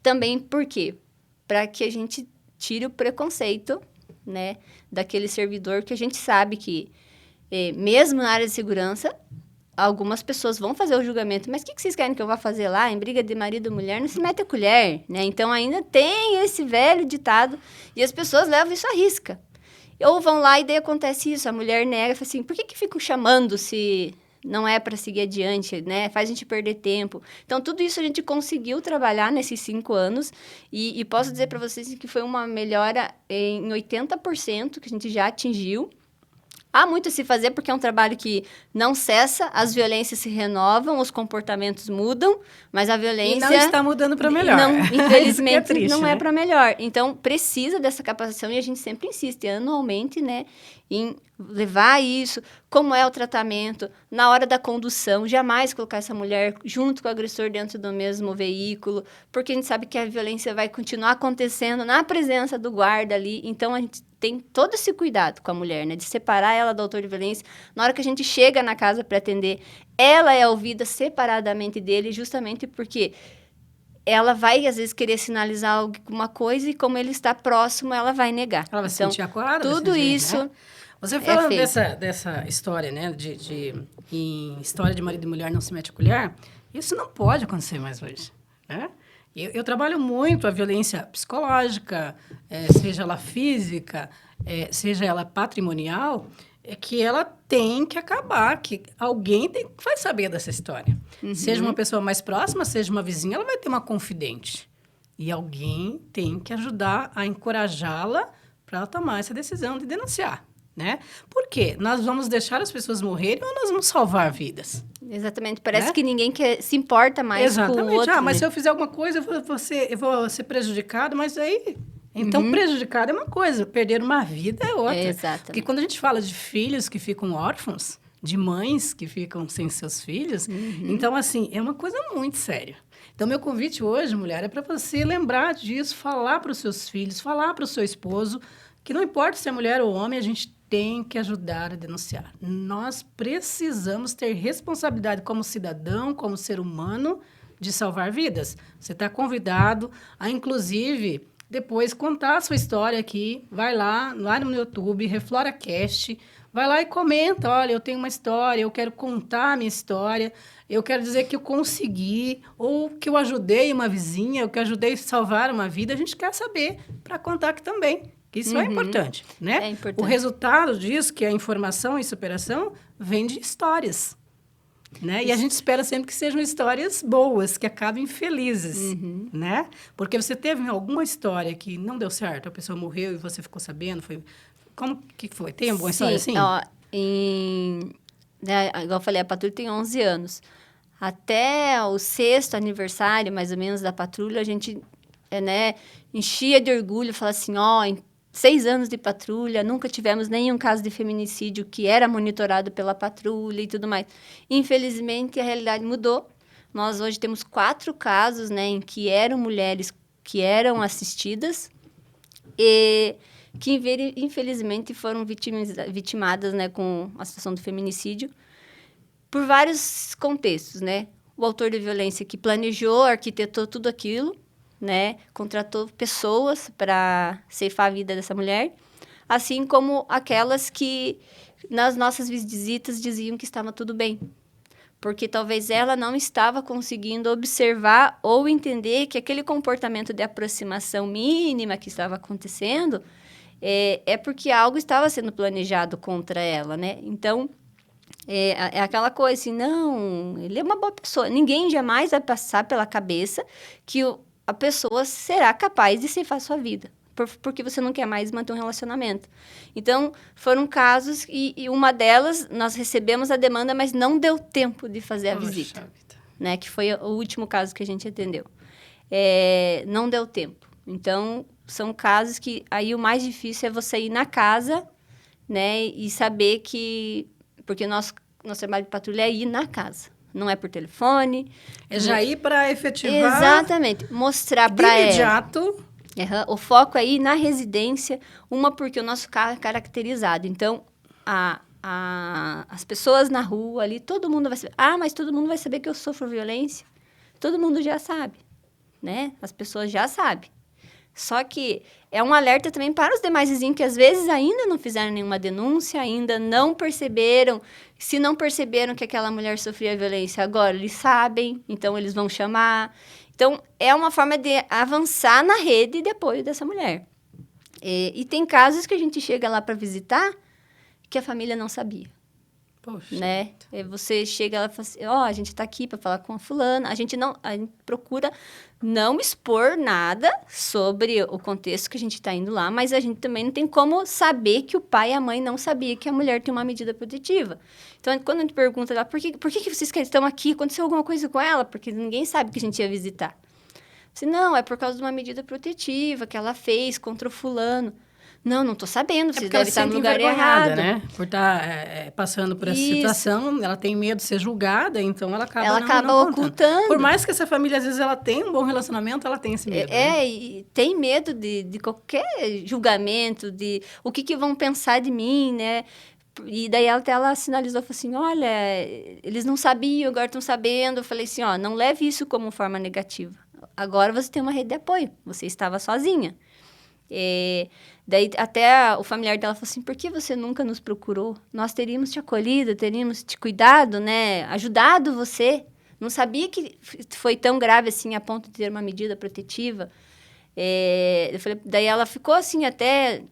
Também por quê? Para que a gente tire o preconceito, né, daquele servidor que a gente sabe que, mesmo na área de segurança, algumas pessoas vão fazer o julgamento. Mas o que vocês querem que eu vá fazer lá? Em briga de marido e mulher, não se mete a colher, né? Então, ainda tem esse velho ditado e as pessoas levam isso à risca. Ou vão lá e daí acontece isso, a mulher nega, fala assim, por que ficam chamando se... não é para seguir adiante, né? Faz a gente perder tempo. Então, tudo isso a gente conseguiu trabalhar nesses 5 anos e posso dizer para vocês que foi uma melhora em 80% que a gente já atingiu. Há muito a se fazer porque é um trabalho que não cessa, as violências se renovam, os comportamentos mudam, mas a violência... E não está mudando para melhor. Não, infelizmente, triste, não né? É para melhor. Então, precisa dessa capacitação e a gente sempre insiste anualmente, né, em levar isso, como é o tratamento, na hora da condução, jamais colocar essa mulher junto com o agressor dentro do mesmo veículo, porque a gente sabe que a violência vai continuar acontecendo na presença do guarda ali, então a gente tem todo esse cuidado com a mulher, né, de separar ela do autor de violência. Na hora que a gente chega na casa para atender, ela é ouvida separadamente dele, justamente porque ela vai, às vezes, querer sinalizar alguma coisa e como ele está próximo, ela vai negar. Ela vai se sentir acuada. Tudo isso... Né? Você falando dessa história, né, em história de marido e mulher não se mete a colher, isso não pode acontecer mais hoje, né? Eu trabalho muito a violência psicológica, seja ela física, seja ela patrimonial, que ela tem que acabar, que alguém vai saber dessa história. Uhum. Seja uma pessoa mais próxima, seja uma vizinha, ela vai ter uma confidente. E alguém tem que ajudar a encorajá-la para ela tomar essa decisão de denunciar. Né? Por quê? Nós vamos deixar as pessoas morrerem ou nós vamos salvar vidas? Exatamente. Parece que ninguém se importa mais com o outro. Mas se eu fizer alguma coisa, eu vou ser prejudicado, mas aí... Então, prejudicado é uma coisa, perder uma vida é outra. Exatamente. Porque quando a gente fala de filhos que ficam órfãos, de mães que ficam sem seus filhos, então, assim, é uma coisa muito séria. Então, meu convite hoje, mulher, é para você lembrar disso, falar para os seus filhos, falar para o seu esposo, que não importa se é mulher ou homem, a gente tem que ajudar a denunciar. Nós precisamos ter responsabilidade como cidadão, como ser humano, de salvar vidas. Você está convidado a, inclusive, depois contar a sua história aqui. Vai lá no YouTube, RefloraCast, vai lá e comenta. Olha, eu tenho uma história, eu quero contar a minha história, eu quero dizer que eu consegui, ou que eu ajudei uma vizinha, ou que eu ajudei a salvar uma vida. A gente quer saber para contar aqui também. Isso é importante, né? É importante. O resultado disso, que é a informação e superação, vem de histórias, né? E a gente espera sempre que sejam histórias boas, que acabem felizes, né? Porque você teve alguma história que não deu certo, a pessoa morreu e você ficou sabendo, como que foi? Tem alguma história assim? Ó, igual eu falei, a patrulha tem 11 anos. Até o 6º aniversário, mais ou menos, da patrulha, a gente, enchia de orgulho, falava assim, em 6 anos de patrulha, nunca tivemos nenhum caso de feminicídio que era monitorado pela patrulha e tudo mais. Infelizmente, a realidade mudou. Nós hoje temos 4 casos, né, em que eram mulheres que eram assistidas e que, infelizmente, foram vitimadas, né, com a situação do feminicídio por vários contextos, né? o autor de violência que planejou, arquitetou tudo aquilo, né? Contratou pessoas para ceifar a vida dessa mulher, assim como aquelas que nas nossas visitas diziam que estava tudo bem. Porque talvez ela não estava conseguindo observar ou entender que aquele comportamento de aproximação mínima que estava acontecendo é porque algo estava sendo planejado contra ela, né? Então, é aquela coisa assim, não, ele é uma boa pessoa. Ninguém jamais vai passar pela cabeça que a pessoa será capaz de ceifar sua vida. Porque você não quer mais manter um relacionamento. Então, foram casos e uma delas, nós recebemos a demanda, mas não deu tempo de fazer a visita. Né? Que foi o último caso que a gente atendeu. Não deu tempo. Então, são casos que aí o mais difícil é você ir na casa, né? E saber que... Porque nosso trabalho de patrulha é ir na casa. Não é por telefone. É já ir para efetivar... Exatamente. Mostrar para ela. De imediato... O foco é ir na residência, porque o nosso carro é caracterizado. Então, as pessoas na rua ali, todo mundo vai saber. Mas todo mundo vai saber que eu sofro violência? Todo mundo já sabe, né? As pessoas já sabem. Só que é um alerta também para os demais vizinhos que às vezes ainda não fizeram nenhuma denúncia, ainda não perceberam. Se não perceberam que aquela mulher sofria violência, agora eles sabem, então eles vão chamar. Então, é uma forma de avançar na rede de apoio dessa mulher. E tem casos que a gente chega lá para visitar que a família não sabia. Poxa. Né? Você chega lá e fala assim, a gente está aqui para falar com a fulana. A gente procura não expor nada sobre o contexto que a gente está indo lá, mas a gente também não tem como saber que o pai e a mãe não sabiam que a mulher tem uma medida protetiva. Então, quando a gente pergunta lá, por que vocês estão aqui? Aconteceu alguma coisa com ela? Porque ninguém sabe que a gente ia visitar. Assim, não, é por causa de uma medida protetiva que ela fez contra o fulano. Não estou sabendo, vocês devem estar no lugar errado. Né? Por estar passando por essa situação, ela tem medo de ser julgada, então ela acaba não ocultando. Por mais que essa família, às vezes, ela tenha um bom relacionamento, ela tem esse medo. E tem medo de qualquer julgamento, de o que vão pensar de mim, né? E daí ela sinalizou, falou assim, olha, eles não sabiam, agora estão sabendo. Eu falei assim, não leve isso como forma negativa. Agora você tem uma rede de apoio, você estava sozinha. Daí até o familiar dela falou assim, por que você nunca nos procurou? Nós teríamos te acolhido, teríamos te cuidado, né? Ajudado você. Não sabia que foi tão grave assim a ponto de ter uma medida protetiva. Eu falei, daí ela ficou assim até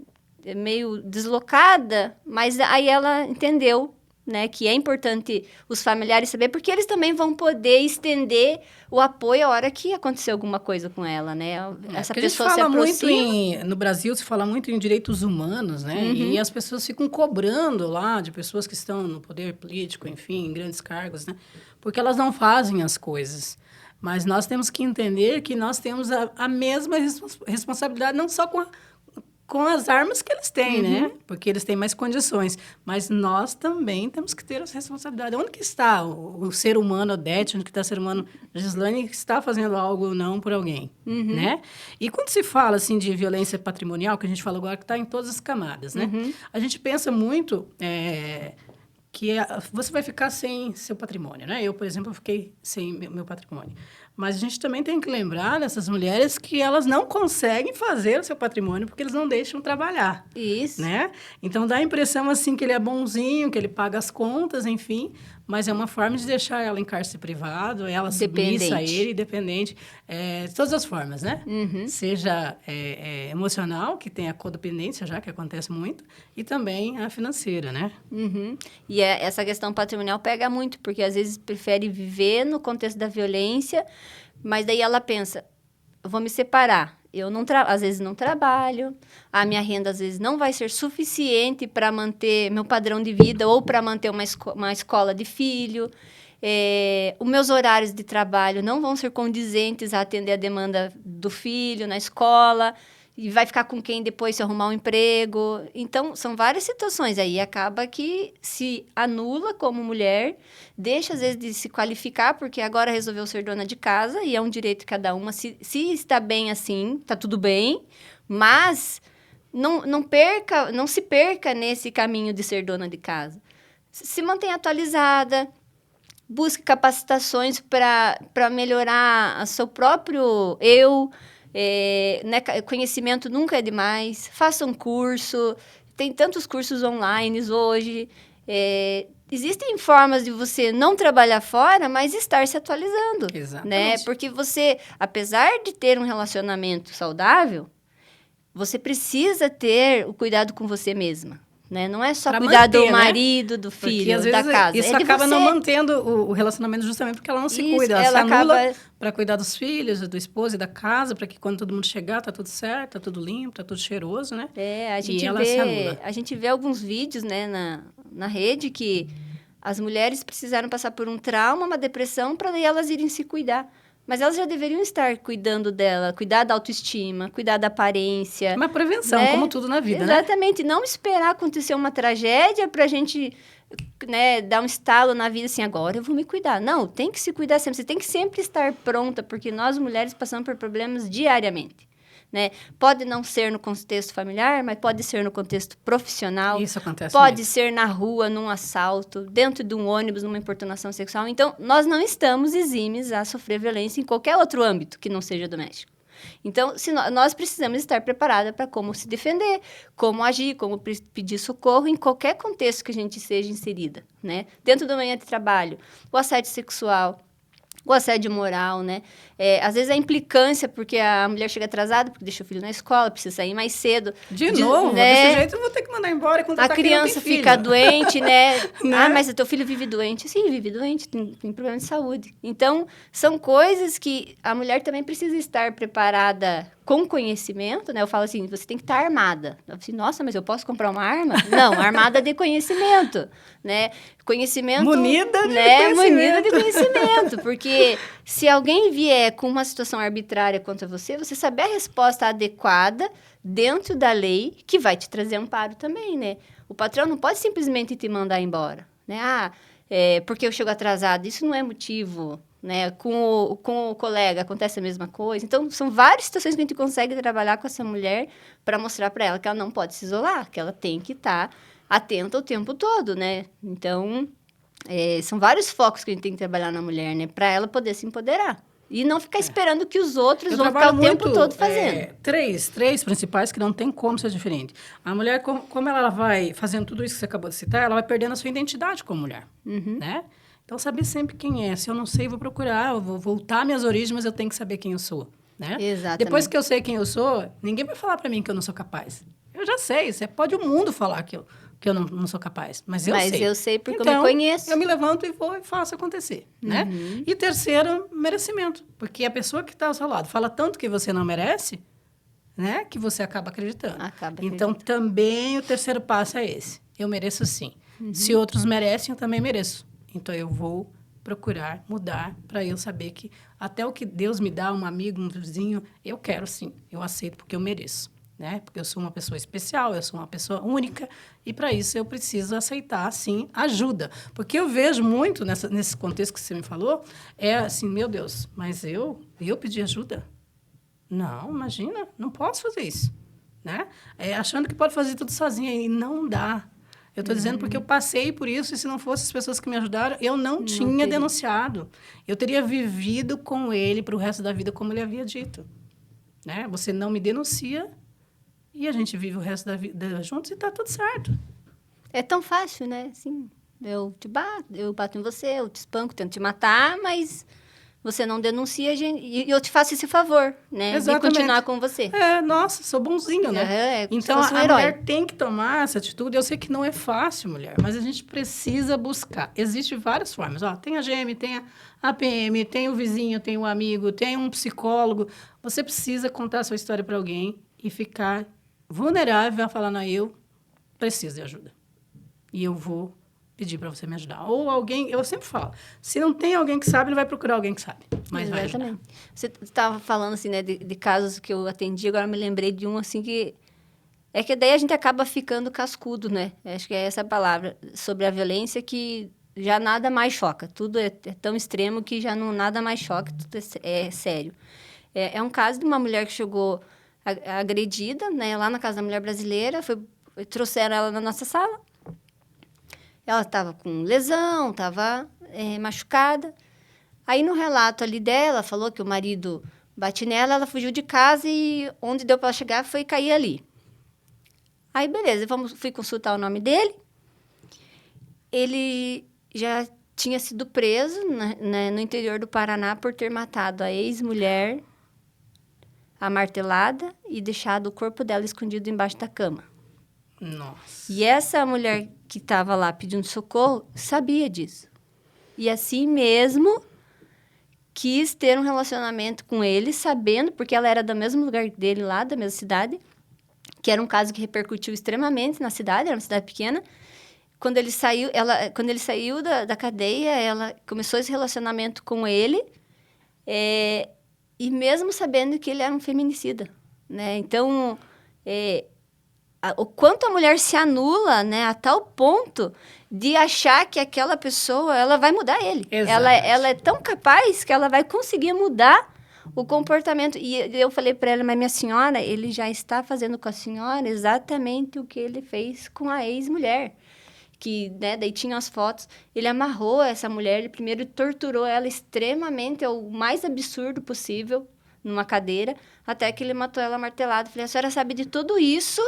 meio deslocada, mas aí ela entendeu, né, que é importante os familiares saber, porque eles também vão poder estender o apoio a hora que acontecer alguma coisa com ela, né? Essa pessoa se aproxima. No Brasil se fala muito em direitos humanos, né? Uhum. E as pessoas ficam cobrando lá de pessoas que estão no poder político, enfim, em grandes cargos, né? Porque elas não fazem as coisas. Mas nós temos que entender que nós temos a mesma responsabilidade, não só com as armas que eles têm, né? Porque eles têm mais condições. Mas nós também temos que ter essa responsabilidade. Onde que está o ser humano, Odete? Onde que está o ser humano, Gislane, que está fazendo algo ou não por alguém, né? E quando se fala, assim, de violência patrimonial, que a gente fala agora que está em todas as camadas, né? A gente pensa muito que você vai ficar sem seu patrimônio, né? Eu, por exemplo, fiquei sem meu patrimônio. Mas a gente também tem que lembrar dessas mulheres que elas não conseguem fazer o seu patrimônio porque eles não deixam trabalhar. Isso. Né? Então, dá a impressão, assim, que ele é bonzinho, que ele paga as contas, enfim, mas é uma forma de deixar ela em cárcere privado, ela submissa a ele, dependente, de todas as formas, né? Seja emocional, que tem a codependência já, que acontece muito, e também a financeira, né? E essa questão patrimonial pega muito, porque às vezes prefere viver no contexto da violência, mas daí ela pensa, eu vou me separar. Eu às vezes não trabalho, a minha renda às vezes não vai ser suficiente para manter meu padrão de vida ou para manter uma escola de filho. Os meus horários de trabalho não vão ser condizentes a atender a demanda do filho na escola. E vai ficar com quem depois se arrumar um emprego. Então, são várias situações aí. Acaba que se anula como mulher, deixa, às vezes, de se qualificar, porque agora resolveu ser dona de casa, e é um direito de cada uma. Se está bem assim, está tudo bem, mas não se perca nesse caminho de ser dona de casa. Se mantenha atualizada, busque capacitações para melhorar o seu próprio eu. Né? Conhecimento nunca é demais. Faça um curso. Tem tantos cursos online hoje. Existem formas de você não trabalhar fora, mas estar se atualizando. Exatamente. Né? Porque você, apesar de ter um relacionamento saudável, você precisa ter o cuidado com você mesma. Né? Não é só pra cuidar manter, do marido, né? do Porque, filho, às da vezes, casa. isso acaba não mantendo o relacionamento justamente porque ela não se cuida. Ela se anula para cuidar dos filhos, do esposo e da casa, para que quando todo mundo chegar, tá tudo certo, tá tudo limpo, tá tudo cheiroso, né? A gente vê alguns vídeos, né, na rede que as mulheres precisaram passar por um trauma, uma depressão, para elas irem se cuidar. Mas elas já deveriam estar cuidando dela, cuidar da autoestima, cuidar da aparência. Uma prevenção, né? como tudo na vida, Exatamente. Não esperar acontecer uma tragédia para a gente, né, dar um estalo na vida assim, agora eu vou me cuidar. Não, tem que se cuidar sempre. Você tem que sempre estar pronta, porque nós mulheres passamos por problemas diariamente. Né? Pode não ser no contexto familiar, mas pode ser no contexto profissional. Isso acontece Pode mesmo. ser na rua, num assalto, dentro de um ônibus, numa importunação sexual. Então, nós não estamos exímios a sofrer violência em qualquer outro âmbito que não seja doméstico. Então, nós precisamos estar preparadas para como se defender, como agir, como pedir socorro em qualquer contexto que a gente seja inserida. Né? Dentro do ambiente de trabalho, o assédio sexual, o assédio moral, né? Às vezes a implicância, porque a mulher chega atrasada, porque deixa o filho na escola, precisa sair mais cedo. De novo, né? Desse jeito eu vou ter que mandar embora. A criança fica doente, né? Ah, mas o teu filho vive doente. Sim, vive doente, tem problema de saúde. Então, são coisas que a mulher também precisa estar preparada com conhecimento, né? Eu falo assim, você tem que estar armada. Eu falo assim, nossa, mas eu posso comprar uma arma? Não, armada de conhecimento, né? Conhecimento... Munida de conhecimento. Munida de conhecimento, porque se alguém vier com uma situação arbitrária contra você, você saber a resposta adequada dentro da lei, que vai te trazer amparo também, né? O patrão não pode simplesmente te mandar embora, né? Porque eu chego atrasado. Isso não é motivo, né? Com o colega acontece a mesma coisa. Então, são várias situações que a gente consegue trabalhar com essa mulher para mostrar para ela que ela não pode se isolar, que ela tem que estar atenta o tempo todo, né? Então, são vários focos que a gente tem que trabalhar na mulher, né? Para ela poder se empoderar. E não ficar esperando que os outros vão ficar o tempo todo fazendo. Três principais que não tem como ser diferente. A mulher, como ela vai fazendo tudo isso que você acabou de citar, ela vai perdendo a sua identidade como mulher, né? Então, saber sempre quem é. Se eu não sei, vou procurar, eu vou voltar às minhas origens, mas eu tenho que saber quem eu sou, né? Exatamente. Depois que eu sei quem eu sou, ninguém vai falar para mim que eu não sou capaz. Eu já sei, pode o mundo falar que eu não sou capaz, mas eu sei. Mas eu sei porque então, eu me conheço. Eu me levanto e vou e faço acontecer, né? E terceiro, merecimento. Porque a pessoa que está ao seu lado fala tanto que você não merece, né? Que você acaba acreditando. Então, também o terceiro passo é esse. Eu mereço sim. Se outros merecem, eu também mereço. Então, eu vou procurar mudar para eu saber que até o que Deus me dá, um amigo, um vizinho, eu quero sim. Eu aceito porque eu mereço. Né? Porque eu sou uma pessoa especial, eu sou uma pessoa única, e para isso eu preciso aceitar, sim, ajuda. Porque eu vejo muito nesse contexto que você me falou, assim, meu Deus, mas eu pedi ajuda? Não, imagina, não posso fazer isso. Né? Achando que pode fazer tudo sozinha, e não dá. Eu estou dizendo porque eu passei por isso, e se não fossem as pessoas que me ajudaram, eu não tinha denunciado. Eu teria vivido com ele para o resto da vida, como ele havia dito. Né? Você não me denuncia, e a gente vive o resto da vida juntos e está tudo certo. É tão fácil, né? Assim, eu bato em você, eu te espanco, tento te matar, mas você não denuncia e eu te faço esse favor, né? Exatamente. De continuar com você. Nossa, sou bonzinho, né? Então, a mulher tem que tomar essa atitude. Eu sei que não é fácil, mulher, mas a gente precisa buscar. Existem várias formas. Tem a GM, tem a PM, tem o vizinho, tem o amigo, tem um psicólogo. Você precisa contar a sua história para alguém e ficar vulnerável a falar, não, eu preciso de ajuda. E eu vou pedir para você me ajudar. Ou alguém, eu sempre falo, se não tem alguém que sabe, ele vai procurar alguém que sabe. Mas vai ajudar. Você estava falando, assim, né, de casos que eu atendi, agora eu me lembrei de um, assim, que... É que daí a gente acaba ficando cascudo, né? Acho que é essa a palavra. Sobre a violência que já nada mais choca. Tudo é tão extremo que já não nada mais choca, tudo é sério. É um caso de uma mulher que chegou agredida, né, lá na Casa da Mulher Brasileira, trouxeram ela na nossa sala. Ela estava com lesão, estava machucada. Aí, no relato ali dela, falou que o marido bate nela, ela fugiu de casa e onde deu para ela chegar foi cair ali. Aí, beleza, fui consultar o nome dele. Ele já tinha sido preso no interior do Paraná por ter matado a ex-mulher, a martelada, e deixado o corpo dela escondido embaixo da cama. Nossa. E essa mulher que estava lá pedindo socorro sabia disso. E assim mesmo quis ter um relacionamento com ele, sabendo, porque ela era do mesmo lugar dele lá, da mesma cidade, que era um caso que repercutiu extremamente na cidade, era uma cidade pequena. Quando ele saiu, da cadeia, ela começou esse relacionamento com ele, e mesmo sabendo que ele era um feminicida, né? Então, o quanto a mulher se anula, né, a tal ponto de achar que aquela pessoa ela vai mudar ele. Ela é tão capaz que ela vai conseguir mudar o comportamento. E eu falei para ela, mas minha senhora, ele já está fazendo com a senhora exatamente o que ele fez com a ex-mulher. Que, né, daí tinha as fotos. Ele amarrou essa mulher, ele primeiro torturou ela extremamente, o mais absurdo possível, numa cadeira, até que ele matou ela martelada. Falei, a senhora sabe de tudo isso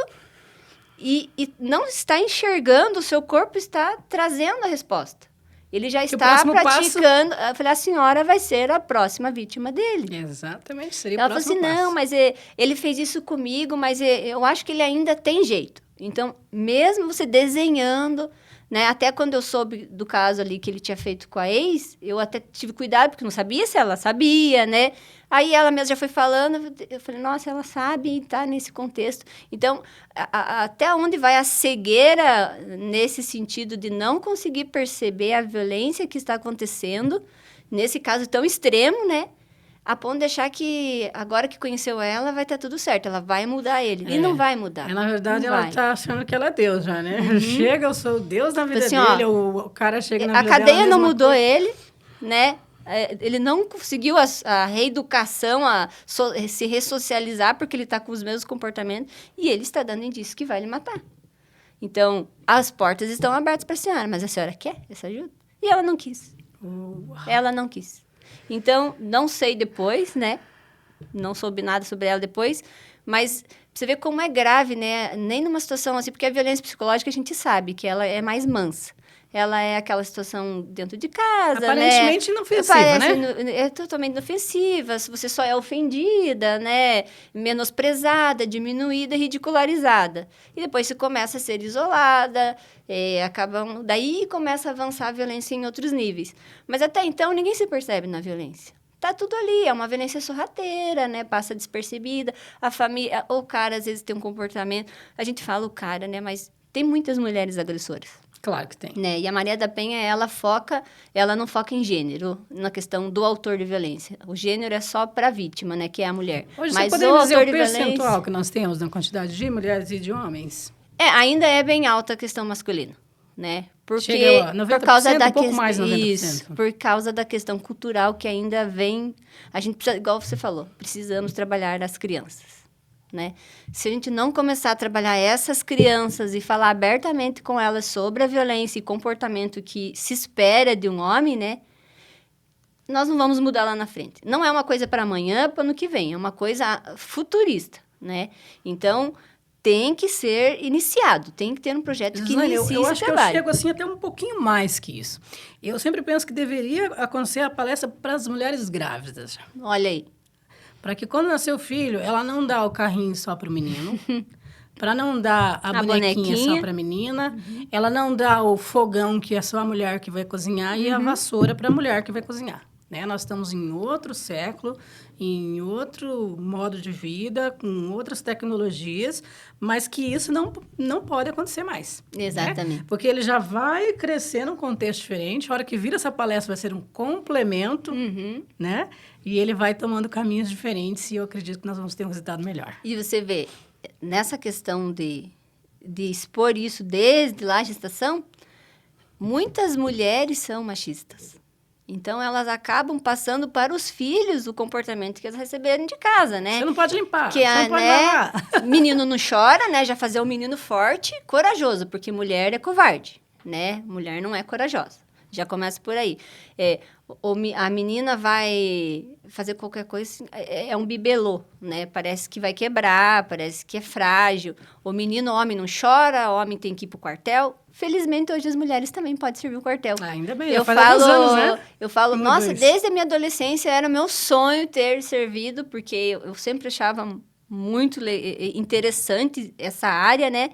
e não está enxergando, o seu corpo está trazendo a resposta. Ele já está praticando. Eu falei, a senhora vai ser a próxima vítima dele. Exatamente, seria ela o próximo falou assim, passo. não, mas ele fez isso comigo, mas eu acho que ele ainda tem jeito. Então, mesmo você desenhando, né? Até quando eu soube do caso ali que ele tinha feito com a ex, eu até tive cuidado, porque não sabia se ela sabia, né? Aí ela mesma já foi falando, eu falei, nossa, ela sabe e tá nesse contexto. Então, até onde vai a cegueira nesse sentido de não conseguir perceber a violência que está acontecendo, nesse caso tão extremo, né? A ponto de achar que, agora que conheceu ela, vai estar tudo certo. Ela vai mudar ele. E não vai mudar. Na verdade, ela está achando que ela é Deus já, né? Uhum. Chega, eu sou o Deus na vida assim, dele, o cara chega na vida dela. A cadeia não mudou ele, né? Ele não conseguiu a reeducação, se ressocializar, porque ele está com os mesmos comportamentos. E ele está dando indício que vai lhe matar. Então, as portas estão abertas para a senhora. Mas a senhora quer essa ajuda? E ela não quis. Ela não quis. Então, não sei depois, né? Não soube nada sobre ela depois. Mas você vê como é grave, né? Nem numa situação assim, porque a violência psicológica a gente sabe que ela é mais mansa. Ela é aquela situação dentro de casa, aparentemente né? inofensiva, né? É totalmente inofensiva. Se você só é ofendida, né? Menosprezada, diminuída, ridicularizada. E depois você começa a ser isolada, daí começa a avançar a violência em outros níveis. Mas até então, ninguém se percebe na violência. Tá tudo ali, é uma violência sorrateira, né? Passa despercebida. A família, o cara às vezes tem um comportamento... A gente fala o cara, né? Mas tem muitas mulheres agressoras. Claro que tem. Né? E a Maria da Penha, ela não foca em gênero, na questão do autor de violência. O gênero é só para a vítima, né? Que é a mulher. Hoje mas você poderia dizer o percentual violência... que nós temos na quantidade de mulheres e de homens? Ainda é bem alta a questão masculina, né? Porque chega a 90%, por causa da pouco mais de 90%. Isso, por causa da questão cultural que ainda vem... A gente precisa, igual você falou, precisamos trabalhar as crianças. Né? Se a gente não começar a trabalhar essas crianças e falar abertamente com elas sobre a violência e comportamento que se espera de um homem, né? Nós não vamos mudar lá na frente. Não é uma coisa para amanhã, para ano que vem, é uma coisa futurista, né? Então, tem que ser iniciado, tem que ter um projeto que inicie esse trabalho. Eu acho que eu chego assim até um pouquinho mais que isso. Eu sempre penso que deveria acontecer a palestra para as mulheres grávidas. Olha aí. Para que quando nascer o filho, ela não dá o carrinho só para o menino, para não dar a bonequinha só para a menina, ela não dá o fogão que é só a mulher que vai cozinhar e a vassoura para a mulher que vai cozinhar. Né? Nós estamos em outro século, em outro modo de vida, com outras tecnologias, mas que isso não pode acontecer mais. Exatamente. Né? Porque ele já vai crescer num contexto diferente, a hora que vira essa palestra vai ser um complemento, né? E ele vai tomando caminhos diferentes e eu acredito que nós vamos ter um resultado melhor. E você vê, nessa questão de expor isso desde lá a gestação, muitas mulheres são machistas. Então, elas acabam passando para os filhos o comportamento que elas receberam de casa, né? Você não pode limpar, você não pode lavar. Menino não chora, né? Já fazer um menino forte, corajoso, porque mulher é covarde, né? Mulher não é corajosa. Já começa por aí. A menina vai fazer qualquer coisa, é um bibelô, né? Parece que vai quebrar, parece que é frágil. O menino, homem não chora, homem tem que ir pro quartel. Felizmente, hoje as mulheres também podem servir o quartel. Ainda bem, eu faz falo, alguns anos, né? Eu falo, Uma, nossa, dois. desde a minha adolescência era meu sonho ter servido, porque eu sempre achava muito interessante essa área, né?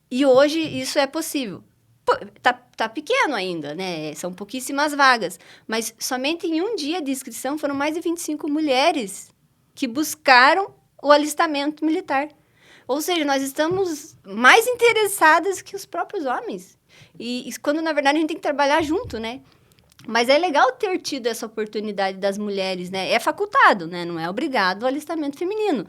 E hoje isso é possível. Tá pequeno ainda, né? São pouquíssimas vagas. Mas somente em um dia de inscrição foram mais de 25 mulheres que buscaram o alistamento militar. Ou seja, nós estamos mais interessadas que os próprios homens. E quando, na verdade, a gente tem que trabalhar junto, né? Mas é legal ter tido essa oportunidade das mulheres, né? É facultado, né? Não é obrigado o alistamento feminino.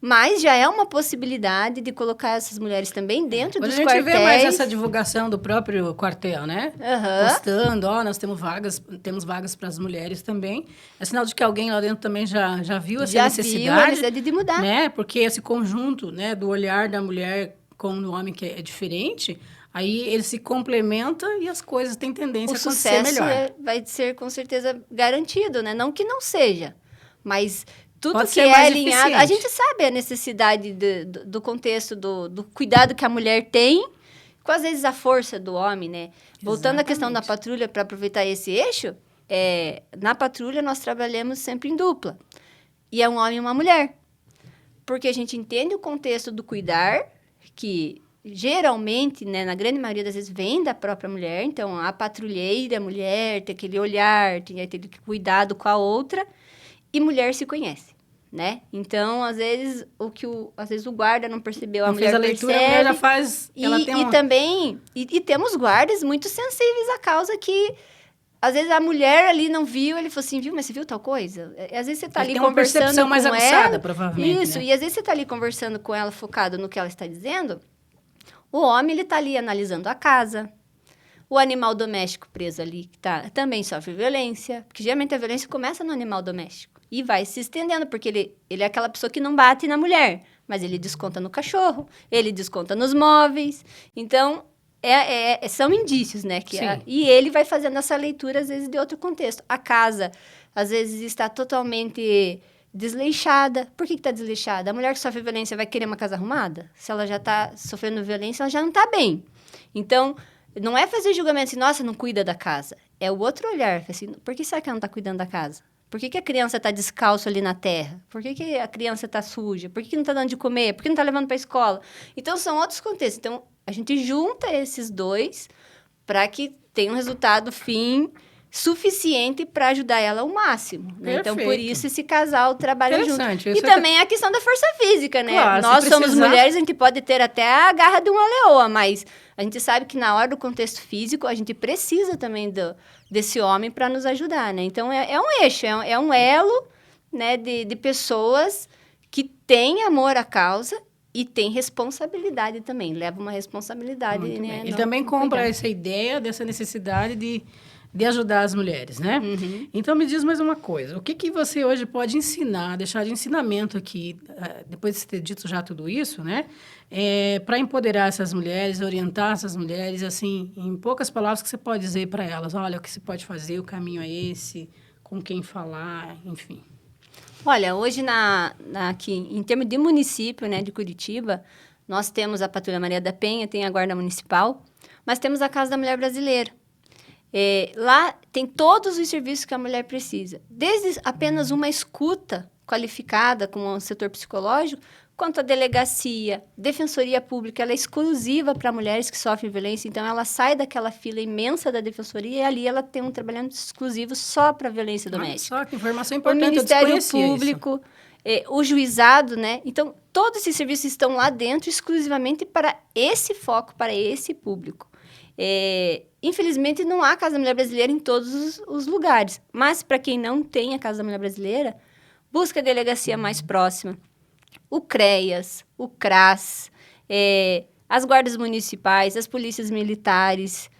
Mas já é uma possibilidade de colocar essas mulheres também dentro dos quartéis. Quando a gente vê mais essa divulgação do próprio quartel, né? Postando, nós temos vagas para as mulheres também. É sinal de que alguém lá dentro também já viu essa necessidade. Já viu a necessidade de mudar. Né? Porque esse conjunto, né, do olhar da mulher com o homem que é diferente, aí ele se complementa e as coisas têm tendência a acontecer melhor. O sucesso vai ser com certeza garantido, né? Não que não seja, mas tudo pode que ser mais alinhado... eficiente. A gente sabe a necessidade do contexto, do cuidado que a mulher tem, com às vezes a força do homem, né? Voltando à questão da patrulha, para aproveitar esse eixo, na patrulha nós trabalhamos sempre em dupla. E é um homem e uma mulher. Porque a gente entende o contexto do cuidar, que geralmente, né, na grande maioria das vezes, vem da própria mulher. Então, a patrulheira, a mulher, tem aquele olhar, tem aquele cuidado com a outra. E mulher se conhece, né? Então, às vezes, às vezes o guarda não percebeu, a mulher fez a leitura, percebe. a mulher já faz... E temos guardas muito sensíveis à causa que... Às vezes a mulher ali não viu, ele falou assim, viu, mas você viu tal coisa? Às vezes você tá ali conversando com ela... tem uma percepção mais aguçada, provavelmente, Isso, né? E às vezes você tá ali conversando com ela, focado no que ela está dizendo, o homem, ele tá ali analisando a casa, o animal doméstico preso ali, que também sofre violência, porque geralmente a violência começa no animal doméstico e vai se estendendo, porque ele é aquela pessoa que não bate na mulher, mas ele desconta no cachorro, ele desconta nos móveis, então... são indícios, né? E ele vai fazendo essa leitura, às vezes, de outro contexto. A casa, às vezes, está totalmente desleixada. Por que está desleixada? A mulher que sofre violência vai querer uma casa arrumada? Se ela já está sofrendo violência, ela já não está bem. Então, não é fazer julgamento assim, nossa, não cuida da casa. É o outro olhar. Assim, por que será que ela não está cuidando da casa? Por que a criança está descalço ali na terra? Por que a criança está suja? Por que não está dando de comer? Por que não está levando para a escola? Então, são outros contextos. Então, a gente junta esses dois para que tenha um resultado fim suficiente para ajudar ela ao máximo. Né? Então, por isso, esse casal trabalha junto. E também a questão da força física, né? Claro, nós somos mulheres, a gente pode ter até a garra de uma leoa, mas a gente sabe que na hora do contexto físico, a gente precisa também desse homem para nos ajudar, né? Então, é um eixo, é um elo, né, de pessoas que têm amor à causa e tem responsabilidade também, leva uma responsabilidade, né? Ele também compra essa ideia dessa necessidade de ajudar as mulheres, né? Uhum. Então, me diz mais uma coisa. O que você hoje pode ensinar, deixar de ensinamento aqui, depois de ter dito já tudo isso, né? Para empoderar essas mulheres, orientar essas mulheres, assim, em poucas palavras, que você pode dizer para elas? Olha, o que se pode fazer, o caminho é esse, com quem falar, enfim. Olha, hoje aqui, em termos de município, né, de Curitiba, nós temos a Patrulha Maria da Penha, tem a Guarda Municipal, mas temos a Casa da Mulher Brasileira. Lá tem todos os serviços que a mulher precisa, desde apenas uma escuta qualificada com o setor psicológico, quanto a delegacia, defensoria pública, ela é exclusiva para mulheres que sofrem violência, então ela sai daquela fila imensa da defensoria e ali ela tem um trabalhando exclusivo só para violência doméstica. Só que informação importante, o Ministério Público, o juizado, né? Então, todos esses serviços estão lá dentro exclusivamente para esse foco, para esse público. Infelizmente, não há Casa da Mulher Brasileira em todos os lugares, mas para quem não tem a Casa da Mulher Brasileira, busca a delegacia mais próxima. O CREAS, o CRAS, as guardas municipais, as polícias militares,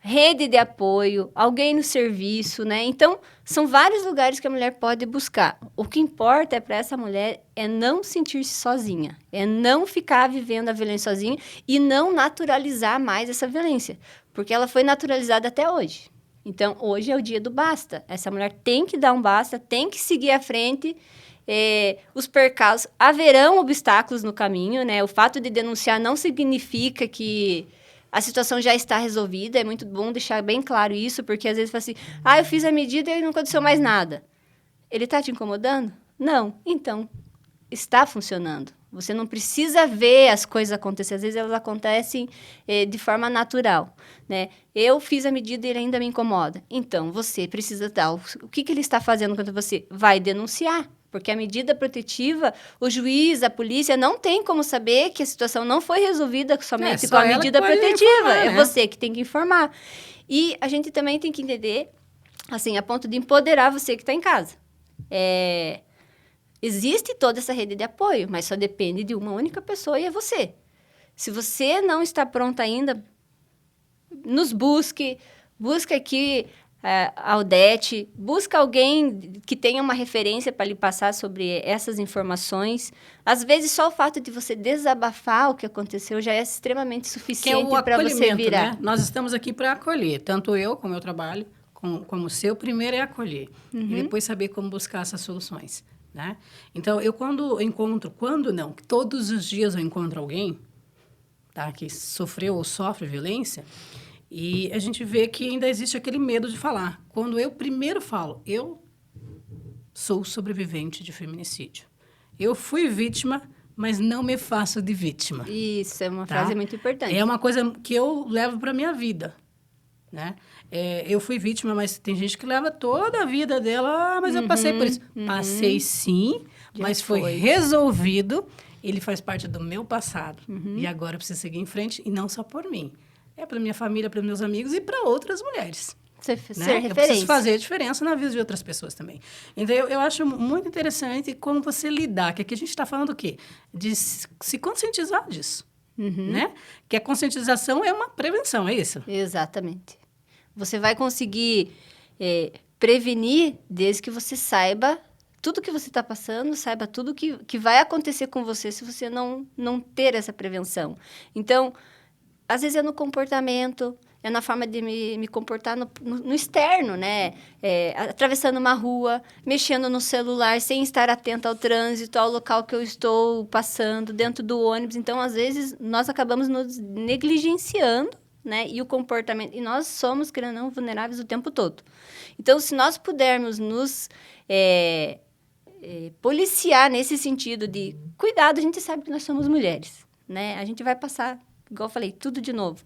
rede de apoio, alguém no serviço, né? Então, são vários lugares que a mulher pode buscar. O que importa é para essa mulher é não sentir-se sozinha, é não ficar vivendo a violência sozinha e não naturalizar mais essa violência, porque ela foi naturalizada até hoje. Então, hoje é o dia do basta. Essa mulher tem que dar um basta, tem que seguir à frente. Os percalços, haverão obstáculos no caminho, né? O fato de denunciar não significa que a situação já está resolvida. É muito bom deixar bem claro isso, porque às vezes fala assim, eu fiz a medida e não aconteceu mais nada. Ele está te incomodando? Não. Então, está funcionando. Você não precisa ver as coisas acontecer. Às vezes, elas acontecem de forma natural, né? Eu fiz a medida e ele ainda me incomoda. Então, você precisa dar... O que ele está fazendo contra você? Vai denunciar. Porque a medida protetiva, o juiz, a polícia, não tem como saber que a situação não foi resolvida somente com a medida protetiva. É você que tem que informar. E a gente também tem que entender, assim, a ponto de empoderar você que está em casa. Existe toda essa rede de apoio, mas só depende de uma única pessoa e é você. Se você não está pronta ainda, nos busque aqui a Odete, busca alguém que tenha uma referência para lhe passar sobre essas informações. Às vezes, só o fato de você desabafar o que aconteceu já é extremamente suficiente para você virar. Né? Nós estamos aqui para acolher, tanto eu, como eu trabalho, como o seu, primeiro é acolher. E depois saber como buscar essas soluções. Né? Então, eu todos os dias eu encontro alguém, tá, que sofreu ou sofre violência, e a gente vê que ainda existe aquele medo de falar. Quando eu primeiro falo, eu sou sobrevivente de feminicídio. Eu fui vítima, mas não me faço de vítima. Isso, é uma frase muito importante. É uma coisa que eu levo para a minha vida. Né? Eu fui vítima, mas tem gente que leva toda a vida dela, mas eu passei por isso. Passei sim, mas foi resolvido. Ele faz parte do meu passado. E agora eu preciso seguir em frente, e não só por mim. É para minha família, para meus amigos e para outras mulheres. Ser Eu preciso fazer diferença na vida de outras pessoas também. Então, eu acho muito interessante como você lidar, que aqui a gente está falando o quê? De se conscientizar disso. Né? Que a conscientização é uma prevenção, é isso? Exatamente. Você vai conseguir prevenir desde que você saiba tudo que você está passando, saiba tudo que vai acontecer com você se você não ter essa prevenção. Então, às vezes é no comportamento, é na forma de me comportar no externo, né? Atravessando uma rua, mexendo no celular, sem estar atenta ao trânsito, ao local que eu estou passando, dentro do ônibus. Então, às vezes, nós acabamos nos negligenciando, né? E o comportamento... E nós somos, querendo ou não, vulneráveis o tempo todo. Então, se nós pudermos nos policiar nesse sentido de cuidado, a gente sabe que nós somos mulheres, né? A gente vai passar, igual eu falei, tudo de novo.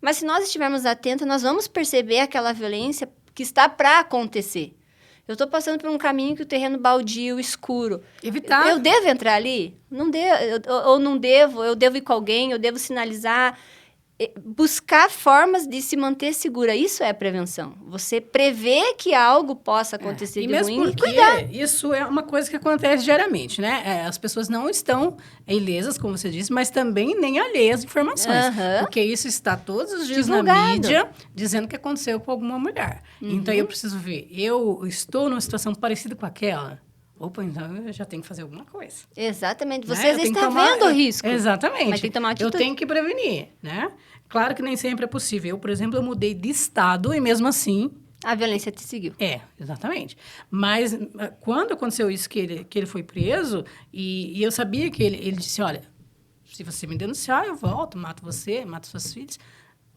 Mas se nós estivermos atentos, nós vamos perceber aquela violência que está para acontecer. Eu estou passando por um caminho que o terreno baldio, escuro. Evitar. Eu devo entrar ali? Não devo. Ou não devo? Eu devo ir com alguém? Eu devo sinalizar? Buscar formas de se manter segura. Isso é prevenção. Você prevê que algo possa acontecer de ruim e cuidar. Isso é uma coisa que acontece diariamente, né? As pessoas não estão ilesas, como você disse, mas também nem alheias às informações. Porque isso está todos os dias divulgado na mídia, dizendo que aconteceu com alguma mulher. Então, eu preciso ver. Eu estou numa situação parecida com aquela? Opa, então eu já tenho que fazer alguma coisa. Exatamente. Você às vezes está vendo o risco. Exatamente. Mas tem que tomar atitude. Eu tenho que prevenir, né? Claro que nem sempre é possível. Eu, por exemplo, eu mudei de estado e mesmo assim... A violência te seguiu. Exatamente. Mas quando aconteceu isso, que ele foi preso, e eu sabia que ele disse, olha, se você me denunciar, eu volto, mato você, mato suas filhas.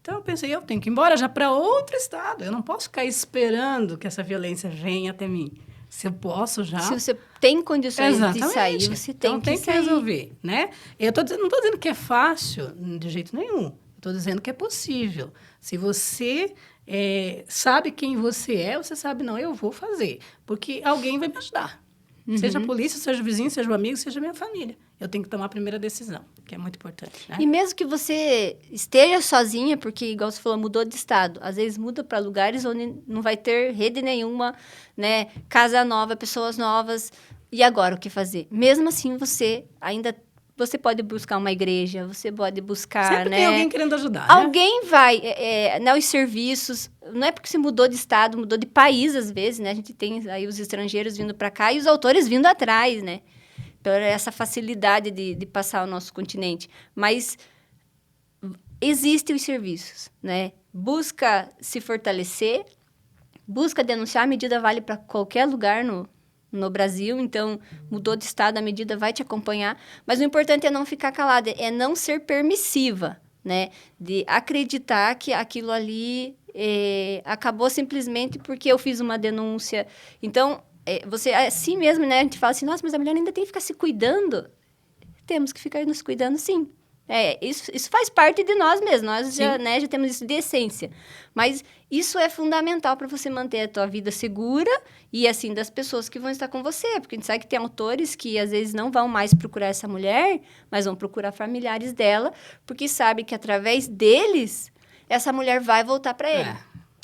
Então, eu pensei, eu tenho que ir embora já para outro estado. Eu não posso ficar esperando que essa violência venha até mim. Se eu posso já... Se você tem condições de sair, você tem que sair. Então, tem que resolver, né? Eu não estou dizendo que é fácil, de jeito nenhum. Estou dizendo que é possível. Se você sabe quem você é, você sabe, não, eu vou fazer. Porque alguém vai me ajudar. Seja a polícia, seja o vizinho, seja o amigo, seja a minha família. Eu tenho que tomar a primeira decisão, que é muito importante, né? E mesmo que você esteja sozinha, porque, igual você falou, mudou de estado. Às vezes muda para lugares onde não vai ter rede nenhuma, né? Casa nova, pessoas novas. E agora, o que fazer? Mesmo assim, você ainda Você pode buscar uma igreja, você pode buscar, Sempre né? tem alguém querendo ajudar, né? Alguém vai, né, os serviços, não é porque você mudou de estado, mudou de país às vezes, né? A gente tem aí os estrangeiros vindo para cá e os autores vindo atrás, né? Então, essa facilidade de passar o nosso continente. Mas existem os serviços, né? Busca se fortalecer, busca denunciar, a medida vale para qualquer lugar no Brasil, então mudou de estado, a medida vai te acompanhar, mas o importante é não ficar calada, é não ser permissiva, né? De acreditar que aquilo ali acabou simplesmente porque eu fiz uma denúncia. Então, você assim mesmo, né? A gente fala assim, nossa, mas a mulher ainda tem que ficar se cuidando. Temos que ficar nos cuidando, sim. Isso faz parte de nós mesmos. Nós já temos isso de essência. Mas isso é fundamental para você manter a tua vida segura e, assim, das pessoas que vão estar com você. Porque a gente sabe que tem autores que, às vezes, não vão mais procurar essa mulher, mas vão procurar familiares dela, porque sabe que, através deles, essa mulher vai voltar para ele.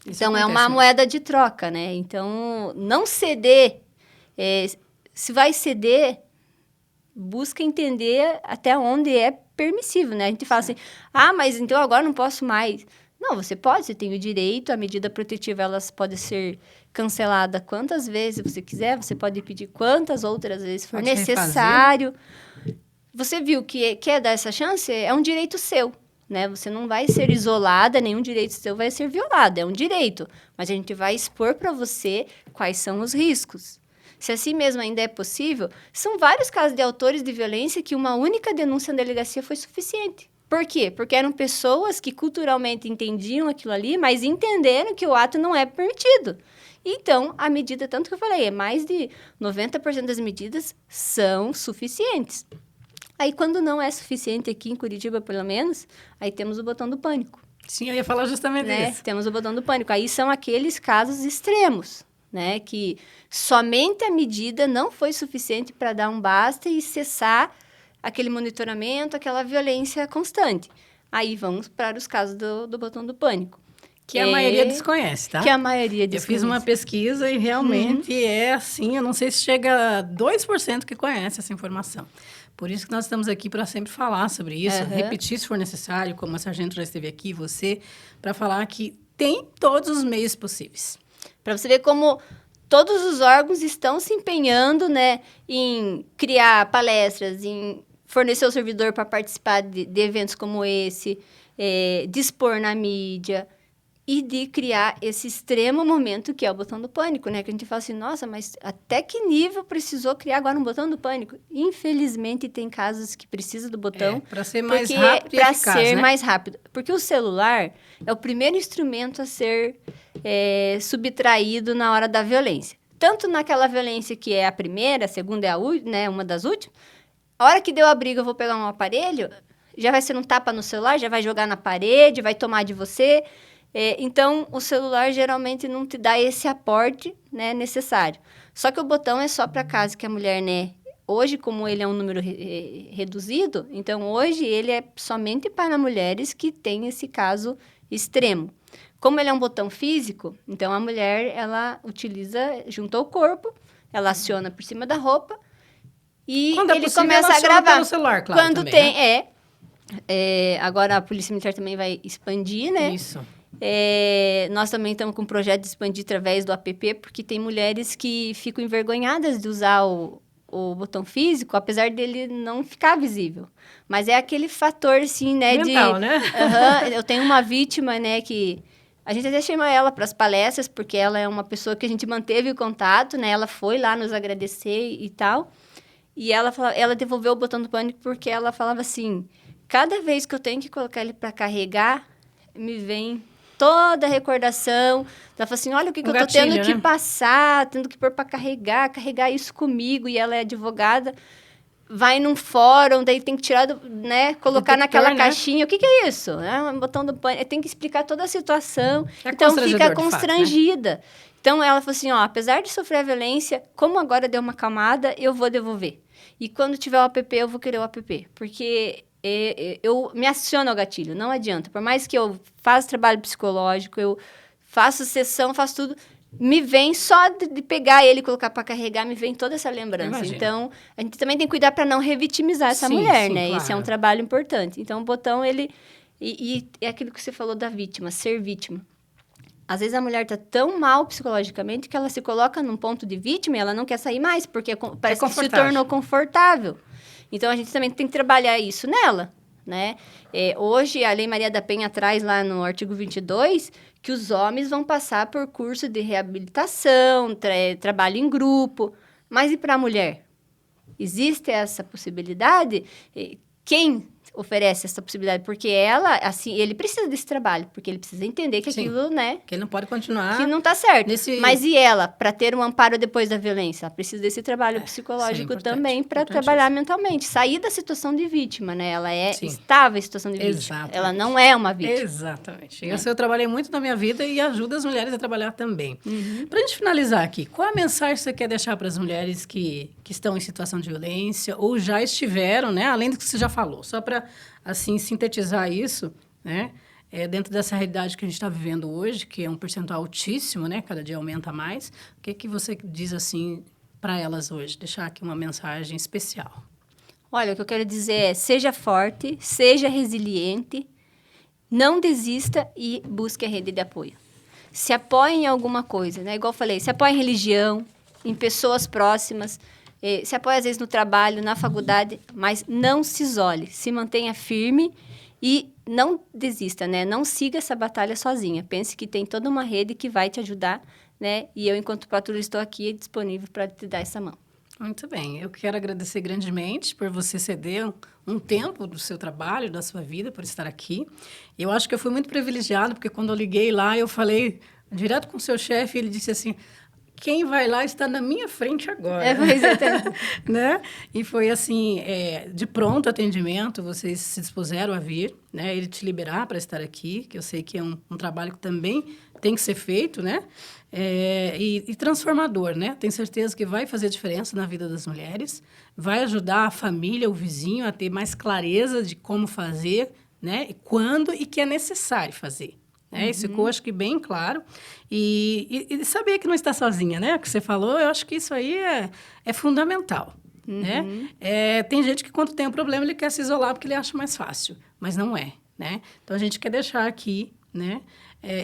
Então, é uma moeda de troca, né? Então, não ceder. Se vai ceder, busca entender até onde é permissível, né? A gente fala assim, mas então agora não posso mais. Não, você pode, você tem o direito, a medida protetiva, ela pode ser cancelada quantas vezes você quiser, você pode pedir quantas outras vezes for necessário. Você viu que quer dar essa chance? É um direito seu, né? Você não vai ser isolada, nenhum direito seu vai ser violado, é um direito. Mas a gente vai expor para você quais são os riscos. Se assim mesmo ainda é possível, são vários casos de autores de violência que uma única denúncia na delegacia foi suficiente. Por quê? Porque eram pessoas que culturalmente entendiam aquilo ali, mas entenderam que o ato não é permitido. Então, a medida, tanto que eu falei, mais de 90% das medidas são suficientes. Aí, quando não é suficiente aqui em Curitiba, pelo menos, aí temos o botão do pânico. Sim, eu ia falar justamente isso. Temos o botão do pânico. Aí são aqueles casos extremos, né? Que somente a medida não foi suficiente para dar um basta e cessar aquele monitoramento, aquela violência constante. Aí vamos para os casos do botão do pânico. Que a maioria desconhece, tá? Que a maioria desconhece. Eu fiz uma pesquisa e realmente é assim, eu não sei se chega a 2% que conhece essa informação. Por isso que nós estamos aqui para sempre falar sobre isso, repetir se for necessário, como a sargento já esteve aqui, você, para falar que tem todos os meios possíveis. Para você ver como todos os órgãos estão se empenhando, né, em criar palestras, em fornecer o servidor para participar de eventos como esse, dispor na mídia e de criar esse extremo momento que é o botão do pânico, né? Que a gente fala assim, nossa, mas até que nível precisou criar agora um botão do pânico? Infelizmente, tem casos que precisam do botão. Para ser mais rápido e eficaz, para ser mais rápido. Porque o celular é o primeiro instrumento a ser subtraído na hora da violência. Tanto naquela violência que é a primeira, a segunda é uma das últimas. A hora que deu a briga, eu vou pegar um aparelho, já vai ser um tapa no celular, já vai jogar na parede, vai tomar de você. Então, o celular geralmente não te dá esse aporte, né, necessário. Só que o botão é só para caso que a mulher, né, hoje, como ele é um número reduzido, então hoje ele é somente para mulheres que têm esse caso extremo. Como ele é um botão físico, então a mulher, ela utiliza junto ao corpo, ela aciona por cima da roupa e quando ele começa a gravar. Pelo celular, claro, quando também, tem, né? Agora a Polícia Militar também vai expandir, né? Isso. Nós também estamos com um projeto de expandir através do app, porque tem mulheres que ficam envergonhadas de usar o botão físico, apesar dele não ficar visível. Mas é aquele fator, assim, né? Mental, né? Eu tenho uma vítima, né, que a gente até chama ela para as palestras, porque ela é uma pessoa que a gente manteve o contato, né? Ela foi lá nos agradecer e tal. E ela devolveu o botão do pânico porque ela falava assim, cada vez que eu tenho que colocar ele para carregar, me vem toda a recordação. Ela falou assim, olha o que eu tô tendo que passar, tendo que pôr para carregar isso comigo. E ela é advogada, vai num fórum, daí tem que tirar, né, colocar naquela caixinha. O que é isso? Um botão do pânico. Tem que explicar toda a situação. Então, fica constrangida. Fato, né? Então, ela falou assim, apesar de sofrer a violência, como agora deu uma acalmada, eu vou devolver. E quando tiver o app, eu vou querer o app. Porque eu me aciono ao gatilho, não adianta. Por mais que eu faça trabalho psicológico, eu faço sessão, faço tudo, me vem só de pegar ele e colocar para carregar, me vem toda essa lembrança. Imagina. Então, a gente também tem que cuidar para não revitimizar essa Sim, mulher, sim, né? claro. Esse é um trabalho importante. Então, o botão, ele... E é aquilo que você falou da vítima, ser vítima. Às vezes a mulher tá tão mal psicologicamente que ela se coloca num ponto de vítima e ela não quer sair mais, porque parece que se tornou confortável. Então, a gente também tem que trabalhar isso nela, né? Hoje, a Lei Maria da Penha traz lá no artigo 22 que os homens vão passar por curso de reabilitação, trabalho em grupo. Mas e para a mulher? Existe essa possibilidade? Quem oferece essa possibilidade? Porque ela, assim, ele precisa desse trabalho, porque ele precisa entender que aquilo, né? Que ele não pode continuar... Que não está certo. Nesse... Mas e ela, para ter um amparo depois da violência? Ela precisa desse trabalho psicológico também para trabalhar mentalmente. Sair da situação de vítima, né? Ela estava em situação de vítima. Exatamente. Ela não é uma vítima. Exatamente. Eu trabalhei muito na minha vida e ajudo as mulheres a trabalhar também. Para a gente finalizar aqui, qual a mensagem que você quer deixar para as mulheres que estão em situação de violência ou já estiveram, né? Além do que você já falou, só para assim sintetizar isso, né? Dentro dessa realidade que a gente está vivendo hoje, que é um percentual altíssimo, né? Cada dia aumenta mais. O que você diz assim para elas hoje? Deixar aqui uma mensagem especial. Olha, o que eu quero dizer é: seja forte, seja resiliente, não desista e busque a rede de apoio. Se apoie em alguma coisa, né? Igual eu falei, se apoie em religião, em pessoas próximas, se apoie às vezes no trabalho, na faculdade, mas não se isole, se mantenha firme e não desista, né? Não siga essa batalha sozinha. Pense que tem toda uma rede que vai te ajudar, né? E eu, enquanto patrulha, estou aqui disponível para te dar essa mão. Muito bem. Eu quero agradecer grandemente por você ceder um tempo do seu trabalho, da sua vida, por estar aqui. Eu acho que eu fui muito privilegiada, porque quando eu liguei lá, eu falei direto com o seu chefe, ele disse assim... Quem vai lá está na minha frente agora. Né? E foi assim, de pronto atendimento, vocês se dispuseram a vir, né? Ele te liberar para estar aqui, que eu sei que é um trabalho que também tem que ser feito, né? E transformador, né? Tenho certeza que vai fazer diferença na vida das mulheres, vai ajudar a família, o vizinho a ter mais clareza de como fazer, né? E quando e que é necessário fazer. Isso ficou, acho que, bem claro. E saber que não está sozinha, né? O que você falou, eu acho que isso aí é fundamental. Né? Tem gente que, quando tem um problema, ele quer se isolar porque ele acha mais fácil. Mas não é, né? Então, a gente quer deixar aqui, né,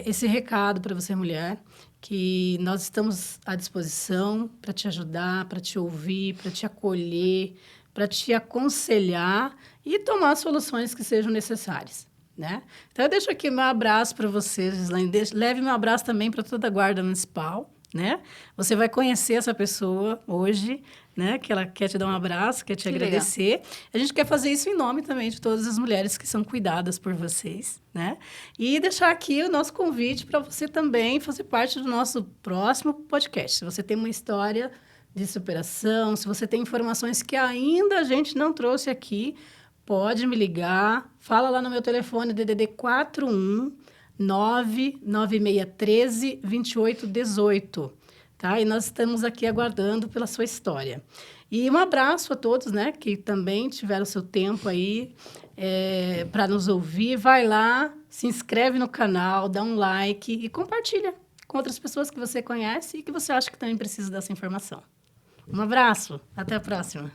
esse recado para você, mulher, que nós estamos à disposição para te ajudar, para te ouvir, para te acolher, para te aconselhar e tomar soluções que sejam necessárias. Né? Então, eu deixo aqui meu abraço para vocês, Gislaine. Leve meu abraço também para toda a Guarda Municipal. Né? Você vai conhecer essa pessoa hoje, né? Que ela quer te dar um abraço, quer te agradecer. Legal. A gente quer fazer isso em nome também de todas as mulheres que são cuidadas por vocês. Né? E deixar aqui o nosso convite para você também fazer parte do nosso próximo podcast. Se você tem uma história de superação, se você tem informações que ainda a gente não trouxe aqui, pode me ligar, fala lá no meu telefone DDD 41 99613 2818, tá? E nós estamos aqui aguardando pela sua história. E um abraço a todos, né, que também tiveram seu tempo aí para nos ouvir. Vai lá, se inscreve no canal, dá um like e compartilha com outras pessoas que você conhece e que você acha que também precisa dessa informação. Um abraço, até a próxima.